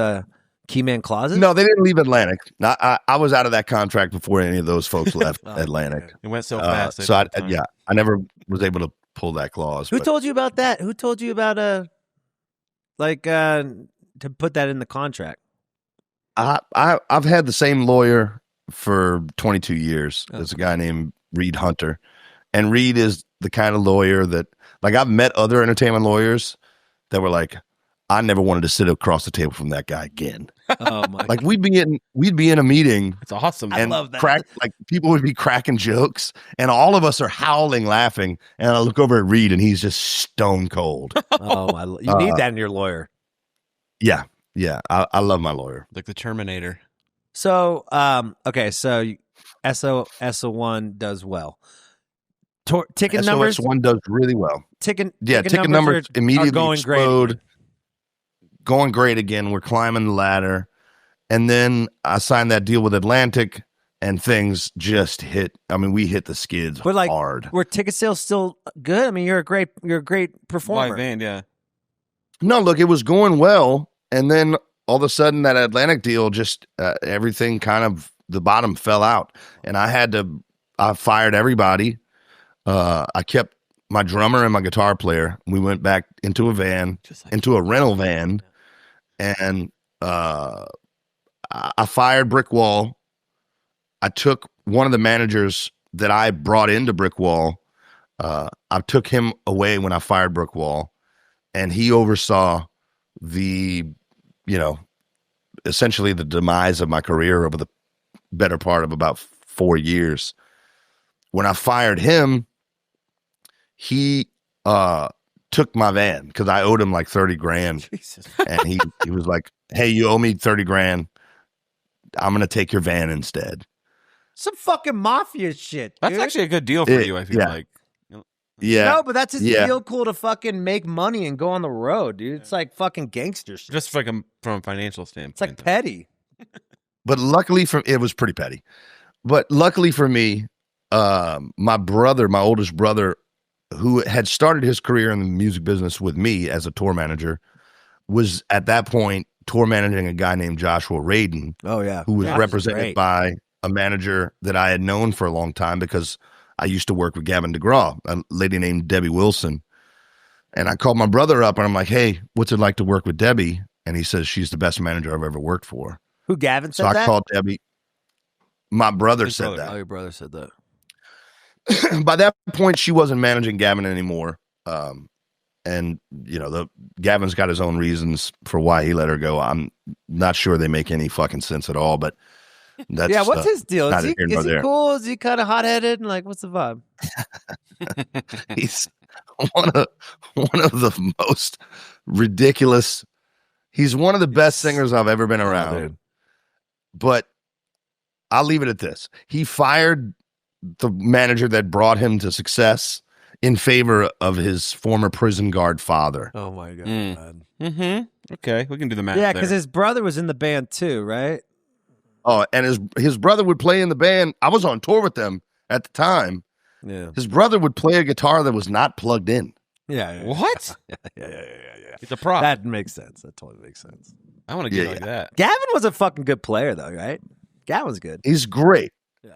A: key man clauses?
C: No, they didn't leave Atlantic. I was out of that contract before any of those folks left Atlantic.
A: Okay.
B: It went so fast.
C: So I never was able to pull that clause.
A: Who
C: but-
A: told you about that? Who told you about to put that in the contract?
C: I've had the same lawyer for 22 years.
A: Oh.
C: There's a guy named Reed Hunter, and Reed is the kind of lawyer that, like, I've met other entertainment lawyers that were like, I never wanted to sit across the table from that guy again.
A: Oh my!
C: Like we'd be in a meeting
B: It's awesome.
A: I
C: and
A: love that.
C: like people would be cracking jokes, and all of us are howling, laughing. And I look over at Reed, and he's just stone cold.
A: You need that in your lawyer.
C: Yeah. I love my lawyer.
B: Like the Terminator.
A: So, okay, so SO1 does well. Ticket numbers,
C: SOS1 does really well.
A: ticket
C: numbers immediately
A: are going
C: explode.
A: great.
C: Going great again. We're climbing the ladder. And then I signed that deal with Atlantic, and things just hit. I mean, we hit the skids
A: But like,
C: hard.
A: were ticket sales still good? I mean, you're a great performer.
B: Live band, yeah.
C: No, look, it was going well. And then all of a sudden, that Atlantic deal just everything kind of the bottom fell out, and I fired everybody. I kept my drummer and my guitar player. We went back into a van, into a rental van, and I fired Brick Wall. I took one of the managers that I brought into Brick Wall. I took him away when I fired Brick Wall, and he oversaw essentially the demise of my career over the better part of about 4 years. When I fired him, he took my van because I owed him like 30 grand.
A: Jesus.
C: And he was like, hey, you owe me 30 grand. I'm going to take your van instead.
A: Some fucking mafia shit,
B: That's
A: dude.
B: actually a good deal for you, I feel
C: yeah.
B: like.
C: Yeah.
A: No, but that's just
C: Yeah.
A: real cool to fucking make money and go on the road, dude. It's like fucking gangster shit.
B: Just like from a financial standpoint.
A: It's like petty.
C: But luckily it was pretty petty. But luckily for me, my oldest brother, who had started his career in the music business with me as a tour manager, was at that point tour managing a guy named Joshua Radin,
A: Oh yeah,
C: who was
A: Josh is
C: represented
A: great.
C: by a manager that I had known for a long time because I used to work with Gavin DeGraw, a lady named Debbie Wilson. And I called my brother up and I'm like, hey, what's it like to work with Debbie? And he says, she's the best manager I've ever worked for.
A: Who Gavin said
C: So I
A: that?
C: called Debbie. My brother
B: His
C: said
B: brother.
A: Oh,
C: that.
A: your brother said that.
C: By that point, she wasn't managing Gavin anymore. And Gavin's got his own reasons for why he let her go. I'm not sure they make any fucking sense at all, but that's
A: Yeah, what's his deal? Is
C: neither
A: he,
C: here nor
A: is he
C: there.
A: cool? Is he kind of hot headed? And like, what's the vibe?
C: He's one of the most ridiculous. He's one of the best singers I've ever been around.
A: dude.
C: But I'll leave it at this. He fired the manager that brought him to success in favor of his former prison guard father.
A: Oh my god.
B: Mm-hmm. Okay, we can do the math.
A: Yeah,
B: there.
A: because his brother was in the band too, right?
C: Oh, and his brother would play in the band. I was on tour with them at the time.
A: Yeah.
C: His brother would play a guitar that was not plugged in.
A: Yeah.
B: What?
A: Yeah.
B: It's a prop.
A: That makes sense. That totally makes sense.
B: I want to get
C: Yeah,
B: like that.
A: Gavin was a fucking good player, though, right? Gavin's good.
C: He's great.
A: Yeah.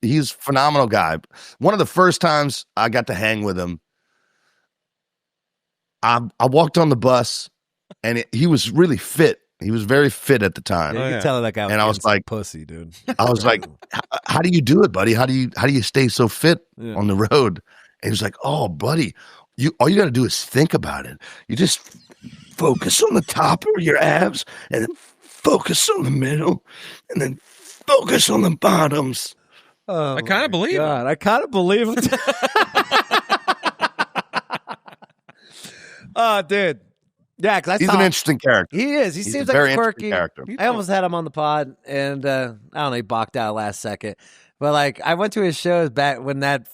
C: He's a phenomenal guy. One of the first times I got to hang with him, I walked on the bus, and he was really fit. He was very fit at the time.
A: Yeah, you
B: yeah.
A: can tell that guy was
C: And I was
A: getting some
C: like-
A: pussy, dude.
C: I was like, how do you do it, buddy? How do you stay so fit
A: Yeah.
C: on the road? And he was like, oh, buddy, all you got to do is think about it. You just focus on the top of your abs, and then focus on the middle, and then focus on the bottoms.
A: Oh,
B: I kinda
A: my
B: believe
A: God. I kind of believe it. Oh, dude. Yeah, because
C: he's an interesting character.
A: He is. He
C: He's
A: seems
C: a
A: like
C: very
A: a quirky
C: interesting character.
A: I almost had him on the pod, and I don't know, he balked out last second. But like, I went to his shows back when that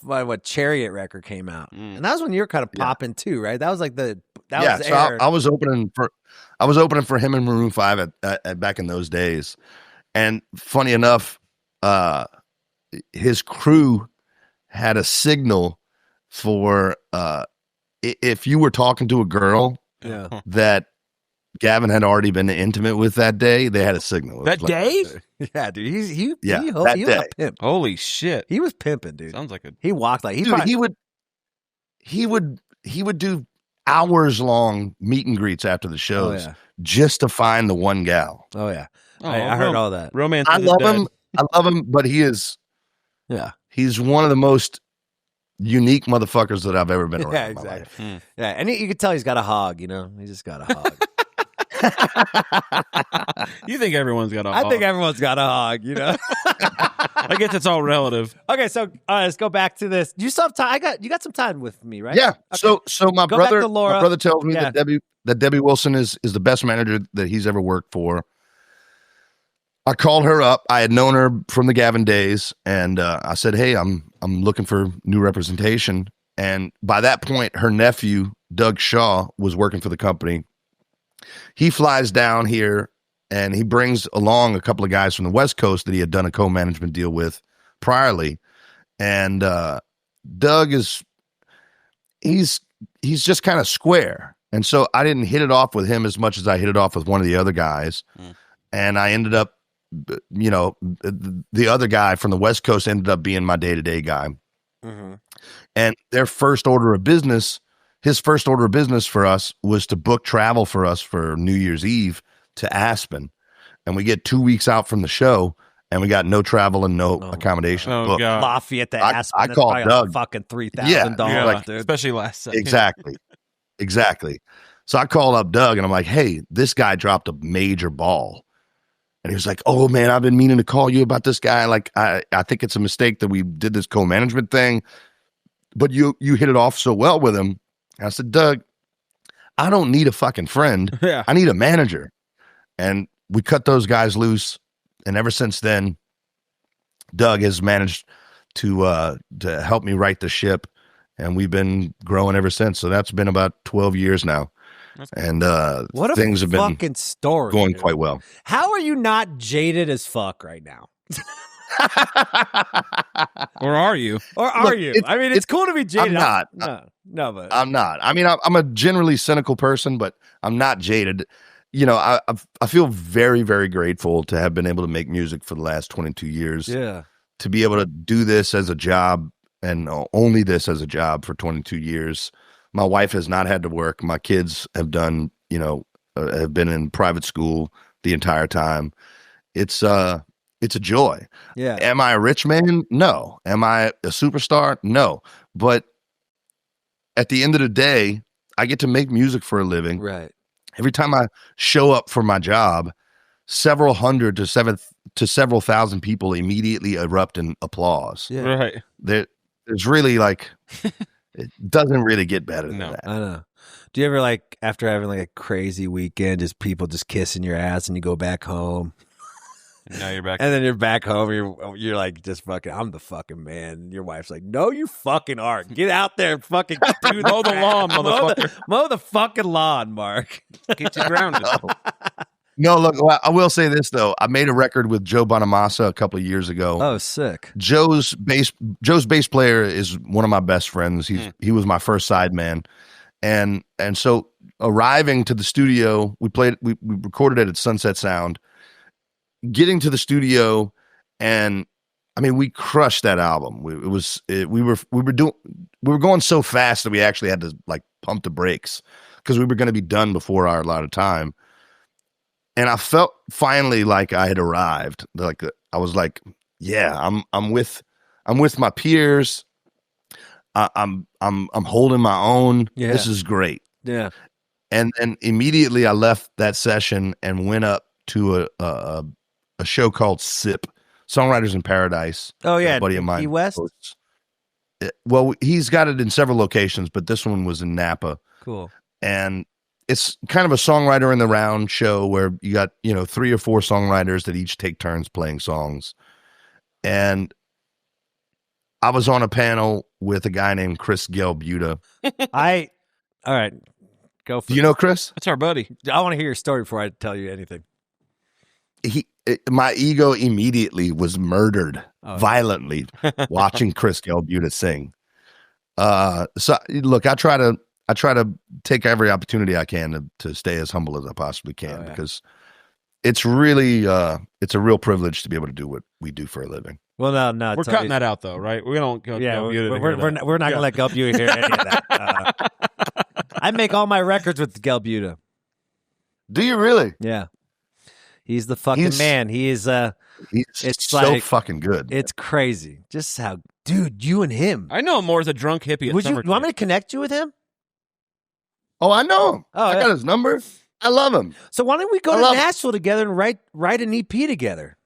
A: Chariot record came out, and that was when you were kind of popping too, right? That was like was
C: so I was opening for him and Maroon 5 at back in those days, and funny enough, his crew had a signal for if you were talking to a girl that Gavin had already been intimate with that day, they had a signal.
B: That day?
A: Yeah, dude. He
C: that
A: was
C: day.
A: a pimp.
B: Holy shit.
A: He was pimping, dude.
B: Sounds like
A: he walked like
C: he would do hours long meet and greets after the shows just to find the one gal.
A: Oh yeah. I heard all that.
B: Romance.
C: I love him, but he's one of the most unique motherfuckers that I've ever been around.
A: Yeah, exactly. Yeah, and you can tell he's got a hog. You know, he just got a hog.
B: You think everyone's got a hog?
A: I think everyone's got a hog. You know.
B: I guess it's all relative.
A: Okay, so let's go back to this. You still have time? You got some time with me, right?
C: Yeah.
A: Okay.
C: So my brother tells me that Debbie Wilson is the best manager that he's ever worked for. I called her up. I had known her from the Gavin days, and I said, "Hey, I'm looking for new representation." And by that point, her nephew Doug Shaw was working for the company. He flies down here, and he brings along a couple of guys from the West Coast that he had done a co-management deal with priorly. And Doug he's just kind of square, and so I didn't hit it off with him as much as I hit it off with one of the other guys, and I ended up. The other guy from the West Coast ended up being my day-to-day guy. And his first order of business for us was to book travel for us for New Year's Eve to Aspen. And we get 2 weeks out from the show, and we got no travel and no accommodation.
B: Oh, God.
A: Lafayette to Aspen.
C: I called Doug.
A: Fucking $3,000, dude.
B: Especially last second.
C: Exactly. So I called up Doug, and I'm like, "Hey, this guy dropped a major ball." And he was like, "Oh man, I've been meaning to call you about this guy. Like, I think it's a mistake that we did this co-management thing, but you hit it off so well with him." And I said, "Doug, I don't need a fucking friend.
B: Yeah.
C: I need a manager." And we cut those guys loose. And ever since then, Doug has managed to help me right the ship, and we've been growing ever since. So that's been about 12 years now. And
A: what a
C: things have been
A: fucking story,
C: going
A: dude.
C: quite well.
A: How are you not jaded as fuck right now?
B: Or are you?
A: Or are you? I mean, it's cool to be jaded.
C: I'm not.
A: No, but
C: I'm not. I mean, I'm a generally cynical person, but I'm not jaded. You know, I feel very, very grateful to have been able to make music for the last 22 years.
A: Yeah.
C: To be able to do this as a job, and only this as a job for 22 years. My wife has not had to work. My kids have done, have been in private school the entire time. It's a joy.
A: Yeah.
C: Am I a rich man? No. Am I a superstar? No. But at the end of the day, I get to make music for a living.
A: Right.
C: Every time I show up for my job, several hundred to several thousand people immediately erupt in applause.
A: Yeah.
B: Right.
C: There's really it doesn't really get better than that.
A: I know. Do you ever after having a crazy weekend, just people just kissing your ass, and you go back home?
B: And now you're back.
A: And then you're back home. You're like, just fucking, I'm the fucking man. And your wife's like, no, you fucking aren't. Get out there and fucking
B: mow the lawn, motherfucker.
A: Mow the fucking lawn, Mark.
B: Get you grounded.
C: No, look, I will say this though. I made a record with Joe Bonamassa a couple of years ago.
A: Oh, sick.
C: Joe's bass player is one of my best friends. He was my first sideman. And so arriving to the studio, we recorded it at Sunset Sound. Getting to the studio, and I mean, we crushed that album. We were going so fast that we actually had to pump the brakes because we were going to be done before our allotted time. And I felt finally like I had arrived. I was like, yeah, I'm with my peers. I'm holding my own.
A: Yeah.
C: This is great.
A: Yeah.
C: And immediately I left that session and went up to a show called SIP, Songwriters in Paradise.
A: Oh yeah,
C: a buddy of mine.
A: Key West.
C: Well, he's got it in several locations, but this one was in Napa.
A: Cool.
C: And it's kind of a songwriter in the round show where you got, 3 or 4 songwriters that each take turns playing songs. And I was on a panel with a guy named Chris Gelbuta.
A: All right, go for
C: Do you know Chris?
B: That's our buddy.
A: I want to hear your story before I tell you anything.
C: My ego immediately was murdered violently watching Chris Gelbuta sing. So look, I try to take every opportunity I can to stay as humble as I possibly can, because it's really it's a real privilege to be able to do what we do for a living.
A: Well, no,
B: we're cutting that out though, right? We don't.
A: We're not going to let Gelbuta hear any of that. I make all my records with Gelbuta.
C: Do you really?
A: Yeah, he's the fucking man. He is. It's
C: so fucking good.
A: It's crazy, just how, dude. You and him.
B: I know him more as a drunk hippie.
A: You want me to connect you with him?
C: Oh, I know him.
A: Oh,
C: I got his number. I love him.
A: So why don't we go to Nashville together and write an EP together?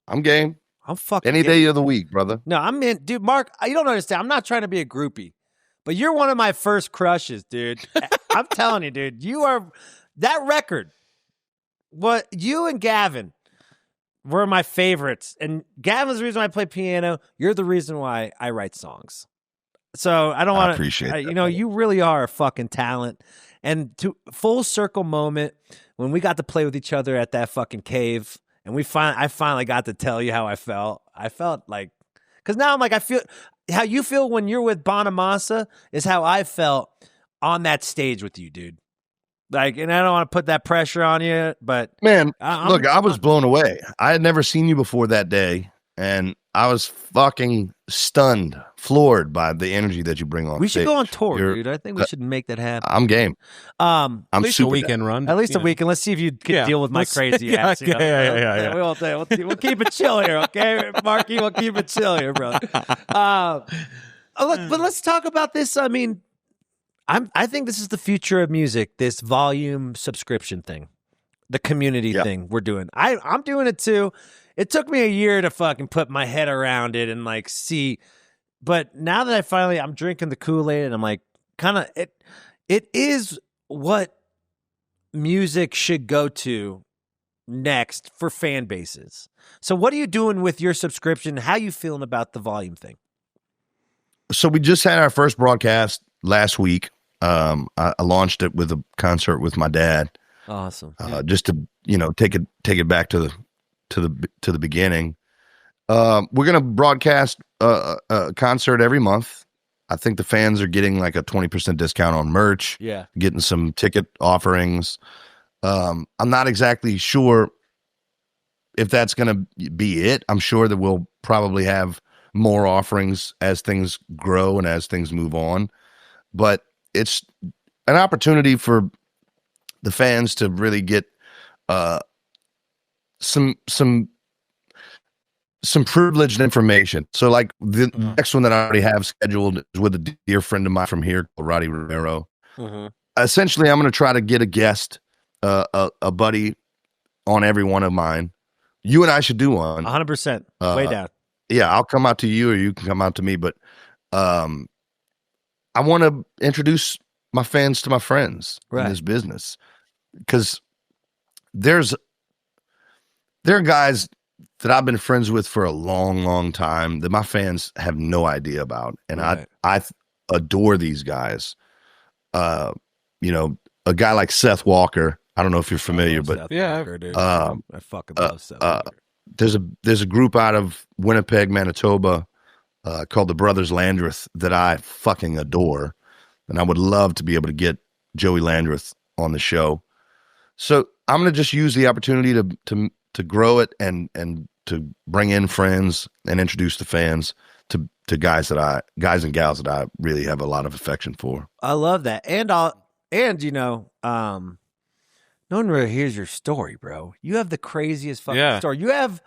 C: I'm game.
A: I'm fucking
C: any day of the week, brother.
A: No, I'm in, dude. Mark, you don't understand. I'm not trying to be a groupie, but you're one of my first crushes, dude. I'm telling you, dude. You are that record. What you and Gavin were my favorites, and Gavin's the reason why I play piano. You're the reason why I write songs. So I don't want to
C: appreciate that.
A: You really are a fucking talent. And to full circle moment when we got to play with each other at that fucking cave, and I finally got to tell you how I felt. I felt like, because now I'm like, I feel how you feel when you're with Bonamassa is how I felt on that stage with you, dude. Like, and I don't want to put that pressure on you, but
C: man, look, I was blown away. I had never seen you before that day, and I was fucking stunned, floored by the energy that you bring on.
A: We should go on tour, dude. I think we should make that happen.
C: I'm game.
B: I'm at least a weekend run.
A: At least a weekend. Let's see if you can deal with my crazy ass.
B: Yeah.
A: We'll keep it chill here, okay, Marky? We'll keep it chill here, brother. But let's talk about this. I mean, I think this is the future of music. This volume subscription thing, the community thing we're doing. I'm doing it too. It took me a year to fucking put my head around it and like see, but now that I'm drinking the Kool-Aid and I'm like, kind of, it is what music should go to next for fan bases. So what are you doing with your subscription? How you feeling about the volume thing?
C: So we just had our first broadcast last week. I launched it with a concert with my dad.
A: Awesome.
C: Just to, take it back to the beginning. We're going to broadcast a concert every month. I think the fans are getting like a 20% discount on merch.
A: Yeah.
C: Getting some ticket offerings. I'm not exactly sure if that's going to be it. I'm sure that we'll probably have more offerings as things grow and as things move on. But it's an opportunity for the fans to really get some privileged information. So like the next one that I already have scheduled is with a dear friend of mine from here, Roddy Romero. Mm-hmm. Essentially, I'm going to try to get a guest, a buddy on every one of mine. You and I should do one.
A: 100%. Way down.
C: Yeah, I'll come out to you or you can come out to me. But I want to introduce my fans to my friends in this business, because there are guys that I've been friends with for a long, long time that my fans have no idea about. And I adore these guys. A guy like Seth Walker. I don't know if you're familiar, but
A: Seth Walker, dude. I fucking love Seth Walker.
C: There's a group out of Winnipeg, Manitoba, called the Brothers Landreth that I fucking adore. And I would love to be able to get Joey Landreth on the show. So I'm going to just use the opportunity to grow it and to bring in friends and introduce the fans to guys and gals that I really have a lot of affection for.
A: I love that. No one really hears your story, bro. You have the craziest fucking story. You have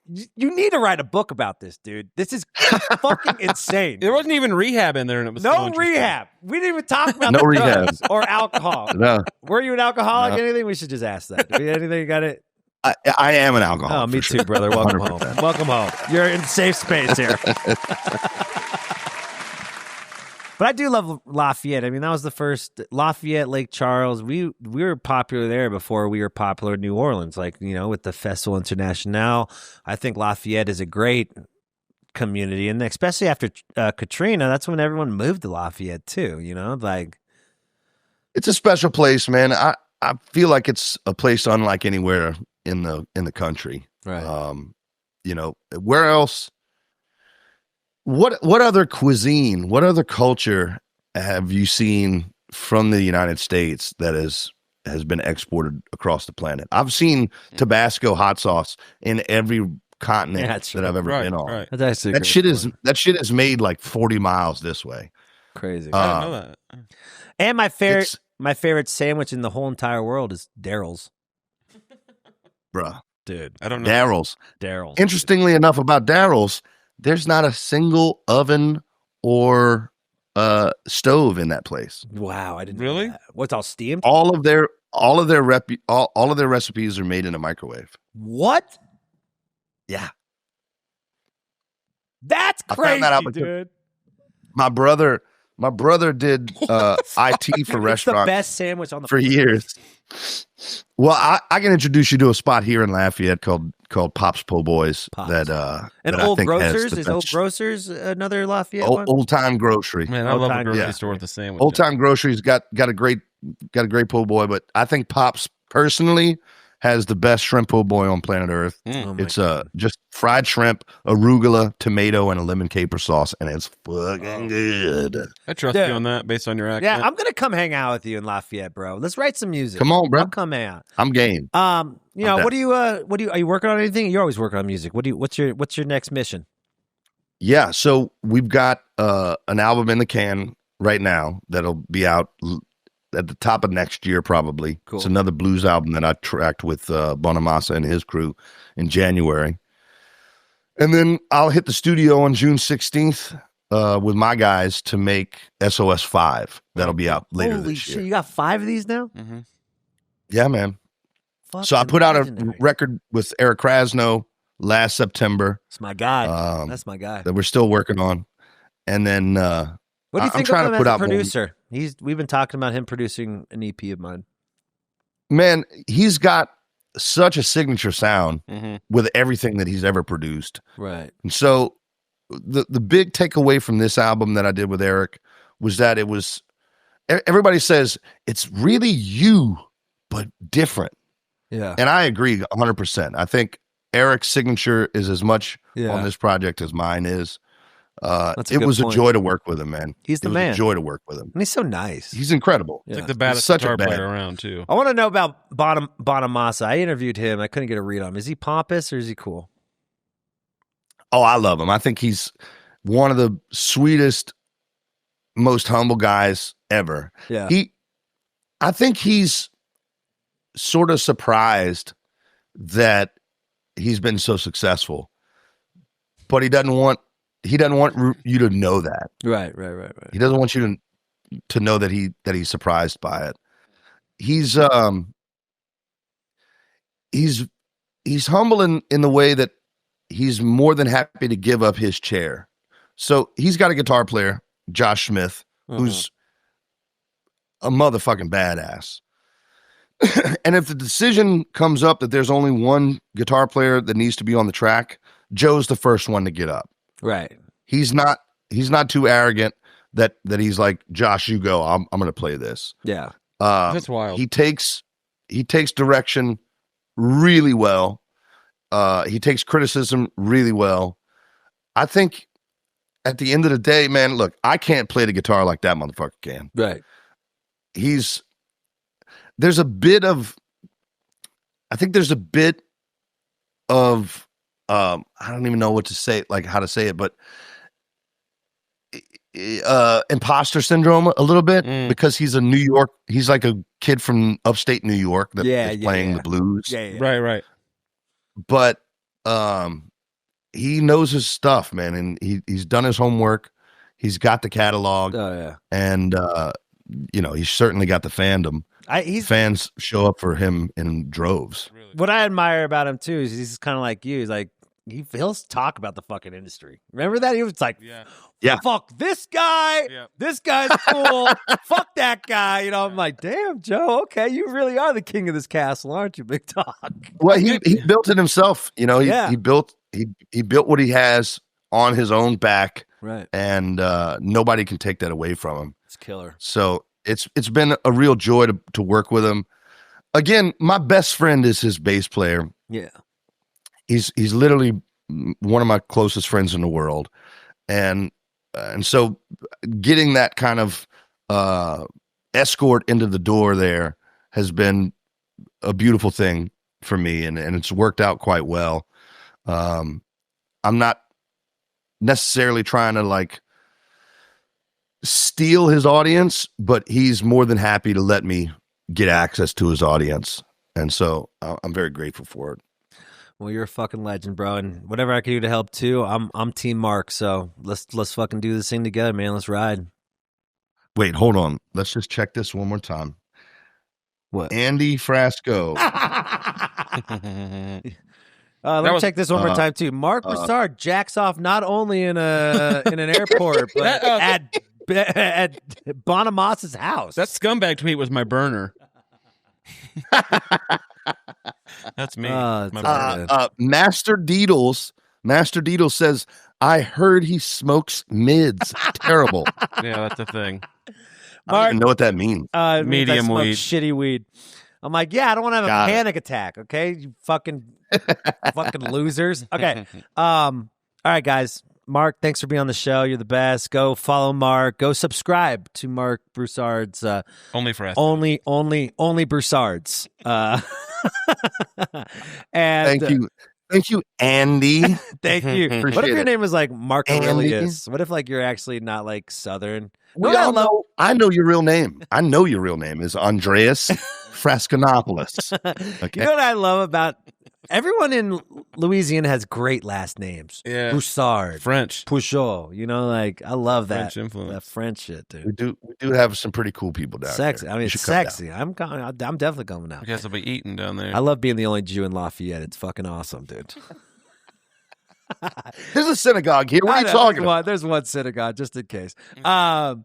A: you need to write a book about this, dude. This is fucking insane.
B: There wasn't even rehab in there, and it was
A: no rehab. We didn't even talk about
C: no rehab
A: or alcohol.
C: No.
A: Were you an alcoholic? No. Anything? We should just ask that. Anything you got it?
C: I am an alcoholic.
A: Oh, me too, brother. Welcome 100%. Home. Welcome home. You're in safe space here. But I do love Lafayette. I mean, that was the first Lafayette, Lake Charles. We were popular there before we were popular in New Orleans. Like, with the Festival International, I think Lafayette is a great community, and especially after Katrina, that's when everyone moved to Lafayette too. Like
C: it's a special place, man. I feel like it's a place unlike anywhere in the country.
A: Right.
C: Where else? What other cuisine, what other culture have you seen from the United States that has been exported across the planet? I've seen Tabasco hot sauce in every continent that I've ever been on.
B: Right.
A: That's
C: that shit is made like 40 miles this way.
A: Crazy.
B: I didn't know that.
A: And my favorite sandwich in the whole entire world is Daryl's.
C: Bruh.
B: Dude, I don't know.
A: Daryl's.
C: Interestingly enough about Daryl's, there's not a single oven or stove in that place.
A: Wow, I didn't
B: really.
A: Know that. What's all steamed?
C: All of their recipes are made in a microwave.
A: What?
C: Yeah,
A: that's crazy,
C: I found that out
A: dude.
C: My brother did IT for restaurants.
A: The best sandwich on the
C: for years. Well, I can introduce you to a spot here in Lafayette called Pop's Po' Boys.
A: Pops.
C: That
A: and
C: that
A: Old
C: I think
A: Grocers is Old Grocers another Lafayette one?
C: Old Time Grocery.
B: Man, I love a grocery store with a sandwich.
C: Old Time Grocery's got a great po' boy, but I think Pop's personally has the best shrimp po' boy on planet Earth. It's just fried shrimp, arugula, tomato, and a lemon caper sauce, and it's fucking good.
B: I trust you on that based on your accent.
A: Yeah, I'm gonna come hang out with you in Lafayette, bro. Let's write some music.
C: Come on, bro.
A: I'll come hang out.
C: I'm game.
A: What do you are you working on anything? You're always working on music. What's your next mission?
C: Yeah, so we've got an album in the can right now that'll be out at the top of next year, probably. Cool. It's another blues album that I tracked with Bonamassa and his crew in January. And then I'll hit the studio on June 16th with my guys to make SOS 5. That'll be out later this year.
A: Holy shit, you got 5 of these now?
B: Mm-hmm.
C: Yeah, man.
A: Fucking
C: so I put out
A: legendary.
C: a record with Eric Krasno last September.
A: That's my guy. That's my guy.
C: That we're still working on. And then
A: what do you think
C: trying
A: of him
C: to put
A: as a
C: out
A: producer? We've been talking about him producing an EP of mine.
C: Man, he's got such a signature sound
B: Mm-hmm.
C: with everything that he's ever produced.
A: Right.
C: And so the big takeaway from this album that I did with Eric was that it was, everybody says it's really you, but different.
A: Yeah.
C: And I agree 100%. I think Eric's signature is as much on this project as mine is. It was a joy to work with him, man.
A: He's the
C: man.
A: man.
C: A joy to work with him.
A: And he's so nice.
C: He's incredible.
B: He's like the baddest
C: such a
B: guitar
C: bad-
B: player around, too.
A: I want to know about Bonamassa. I interviewed him. I couldn't get a read on him. Is he pompous or is he cool?
C: Oh, I love him. I think he's one of the sweetest, most humble guys ever.
A: Yeah.
C: I think he's sort of surprised that he's been so successful, but he doesn't want you to know that.
A: Right.
C: He doesn't want you to know that he's surprised by it. He's humble in the way that he's more than happy to give up his chair. So he's got a guitar player, Josh Smith, who's a motherfucking badass. And if the decision comes up that there's only one guitar player that needs to be on the track, Joe's the first one to get up.
A: Right.
C: He's not too arrogant that he's like, Josh, you go. I'm going to play this.
A: Yeah.
B: That's wild.
C: He takes direction really well. He takes criticism really well. I think at the end of the day, man, look, I can't play the guitar like that motherfucker can.
A: Right.
C: There's a bit of I don't even know what to say, like how to say it, but imposter syndrome a little bit because he's like a kid from upstate New York that is playing the blues.
A: Yeah.
B: Right.
C: But he knows his stuff, man, and he's done his homework. He's got the catalog.
A: Oh yeah.
C: And he's certainly got the fandom. Fans show up for him in droves.
A: What I admire about him too is he's kind of like you. He's like, he'll talk about the fucking industry. Remember that? He was like,
C: Yeah.
A: fuck this guy.
B: Yeah.
A: This guy's cool. Fuck that guy. You know, I'm like, damn, Joe, okay, you really are the king of this castle, aren't you, big dog?
C: Well, he built it himself. You know, he built what he has on his own back.
A: Right.
C: And nobody can take that away from him.
A: It's killer.
C: So it's been a real joy to work with him. Again, my best friend is his bass player.
A: Yeah.
C: He's literally one of my closest friends in the world. And so getting that kind of escort into the door there has been a beautiful thing for me, and it's worked out quite well. I'm not necessarily trying to like steal his audience, but he's more than happy to let me get access to his audience. And so I'm very grateful for it.
A: Well, you're a fucking legend, bro, and whatever I can do to help too, I'm Team Mark. So let's fucking do this thing together, man. Let's ride.
C: Wait, hold on. Let's just check this one more time.
A: What?
C: Andy Frasco.
A: Let me check this one more time too. Mark Broussard jacks off not only in an airport, but at Bonamassa' house.
B: That scumbag tweet was my burner. That's me.
C: Master Deedles says, I heard he smokes mids. Terrible.
B: Yeah, that's a thing.
C: I don't even know what that means.
B: Medium weed.
A: Shitty weed. I'm like, yeah, I don't want to have a panic attack, okay? You fucking losers. Okay. All right, guys. Mark, thanks for being on the show. You're the best. Go follow Mark. Go subscribe to Marc Broussard's
B: Only for us.
A: Only Broussard's. And
C: Thank you, Andy.
A: Thank you.
C: Appreciate
A: What if your
C: it.
A: name is like Mark Aurelius? What if like you're actually not like Southern?
C: I know your real name. I know your real name is Andreas Frascanopoulos. Okay.
A: You know what I love about everyone in Louisiana has great last names.
B: Yeah.
A: Broussard,
B: French.
A: Peugeot. You know, like I love that.
B: French influence.
A: That French shit, dude.
C: We do have some pretty cool people down
A: Sexy.
C: there.
A: I mean,
C: You
A: it's
C: should come down.
A: sexy. I'm definitely coming out.
B: I guess I'll be eating down there.
A: I love being the only Jew in Lafayette. It's fucking awesome, dude.
C: There's a synagogue here. What are you talking about?
A: There's one synagogue, just in case. All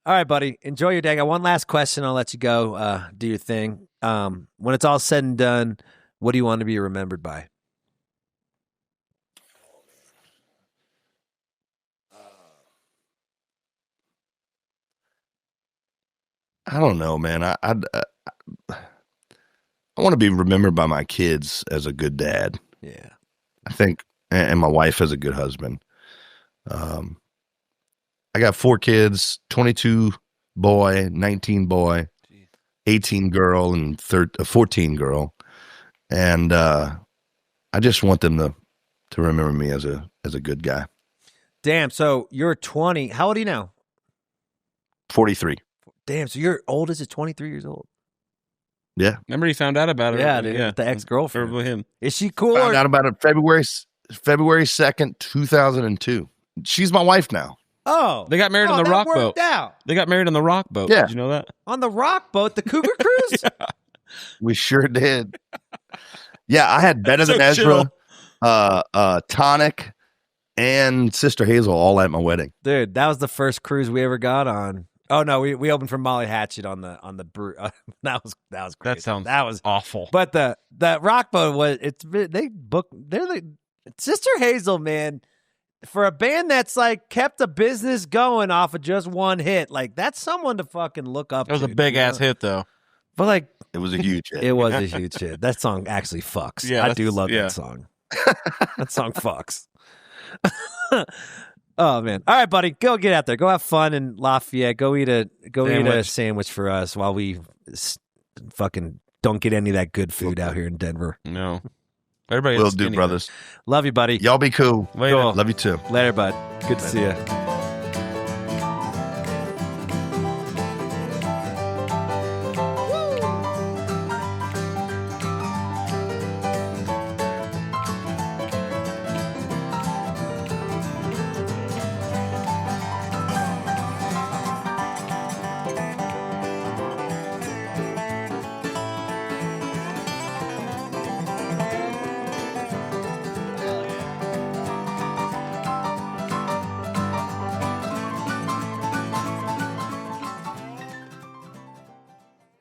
A: right, buddy. Enjoy your day. I got one last question. I'll let you go do your thing. When it's all said and done, what do you want to be remembered by?
C: I don't know, man. I want to be remembered by my kids as a good dad.
A: Yeah.
C: I think, and my wife as a good husband. I got 4 kids, 22 boy, 19 boy, 18 girl, and 14 girl. And I just want them to remember me as a good guy.
A: Damn. So you're 20. How old are you now?
C: 43.
A: Damn. So you're old as 23 years old.
C: Yeah.
B: Remember he found out about it?
A: Yeah, dude. The ex-girlfriend.
B: Or him.
A: Is she cool?
C: Found out about it February 2nd, 2002. She's my wife now.
A: Oh.
B: They got married on the rock boat.
A: Out.
B: They got married on the rock boat.
C: Yeah.
B: Did you know that?
A: On the rock boat, the Cougar Cruise?
B: Yeah.
C: We sure did. Yeah, I had Better Than
B: So
C: Ezra, Tonic, and Sister Hazel all at my wedding.
A: Dude, that was the first cruise we ever got on. Oh no, we opened for Molly Hatchet on the brew. That was great.
B: That was awful.
A: But the rock boat was Sister Hazel, man. For a band that's like kept a business going off of just one hit, like that's someone to fucking look up.
B: That was
A: to,
B: a big ass hit though.
A: But like
C: It was a huge hit.
A: it was a huge hit. That song actually fucks.
B: Yeah,
A: I do love that song. That song fucks. Oh man! All right, buddy, go get out there. Go have fun in Lafayette. Go eat a sandwich for us while we fucking don't get any of that good food out here in Denver.
B: No, everybody
C: will do, brothers.
A: Love you, buddy.
C: Y'all be cool.
B: Later.
C: Love you too.
A: Later, bud. Good to see you.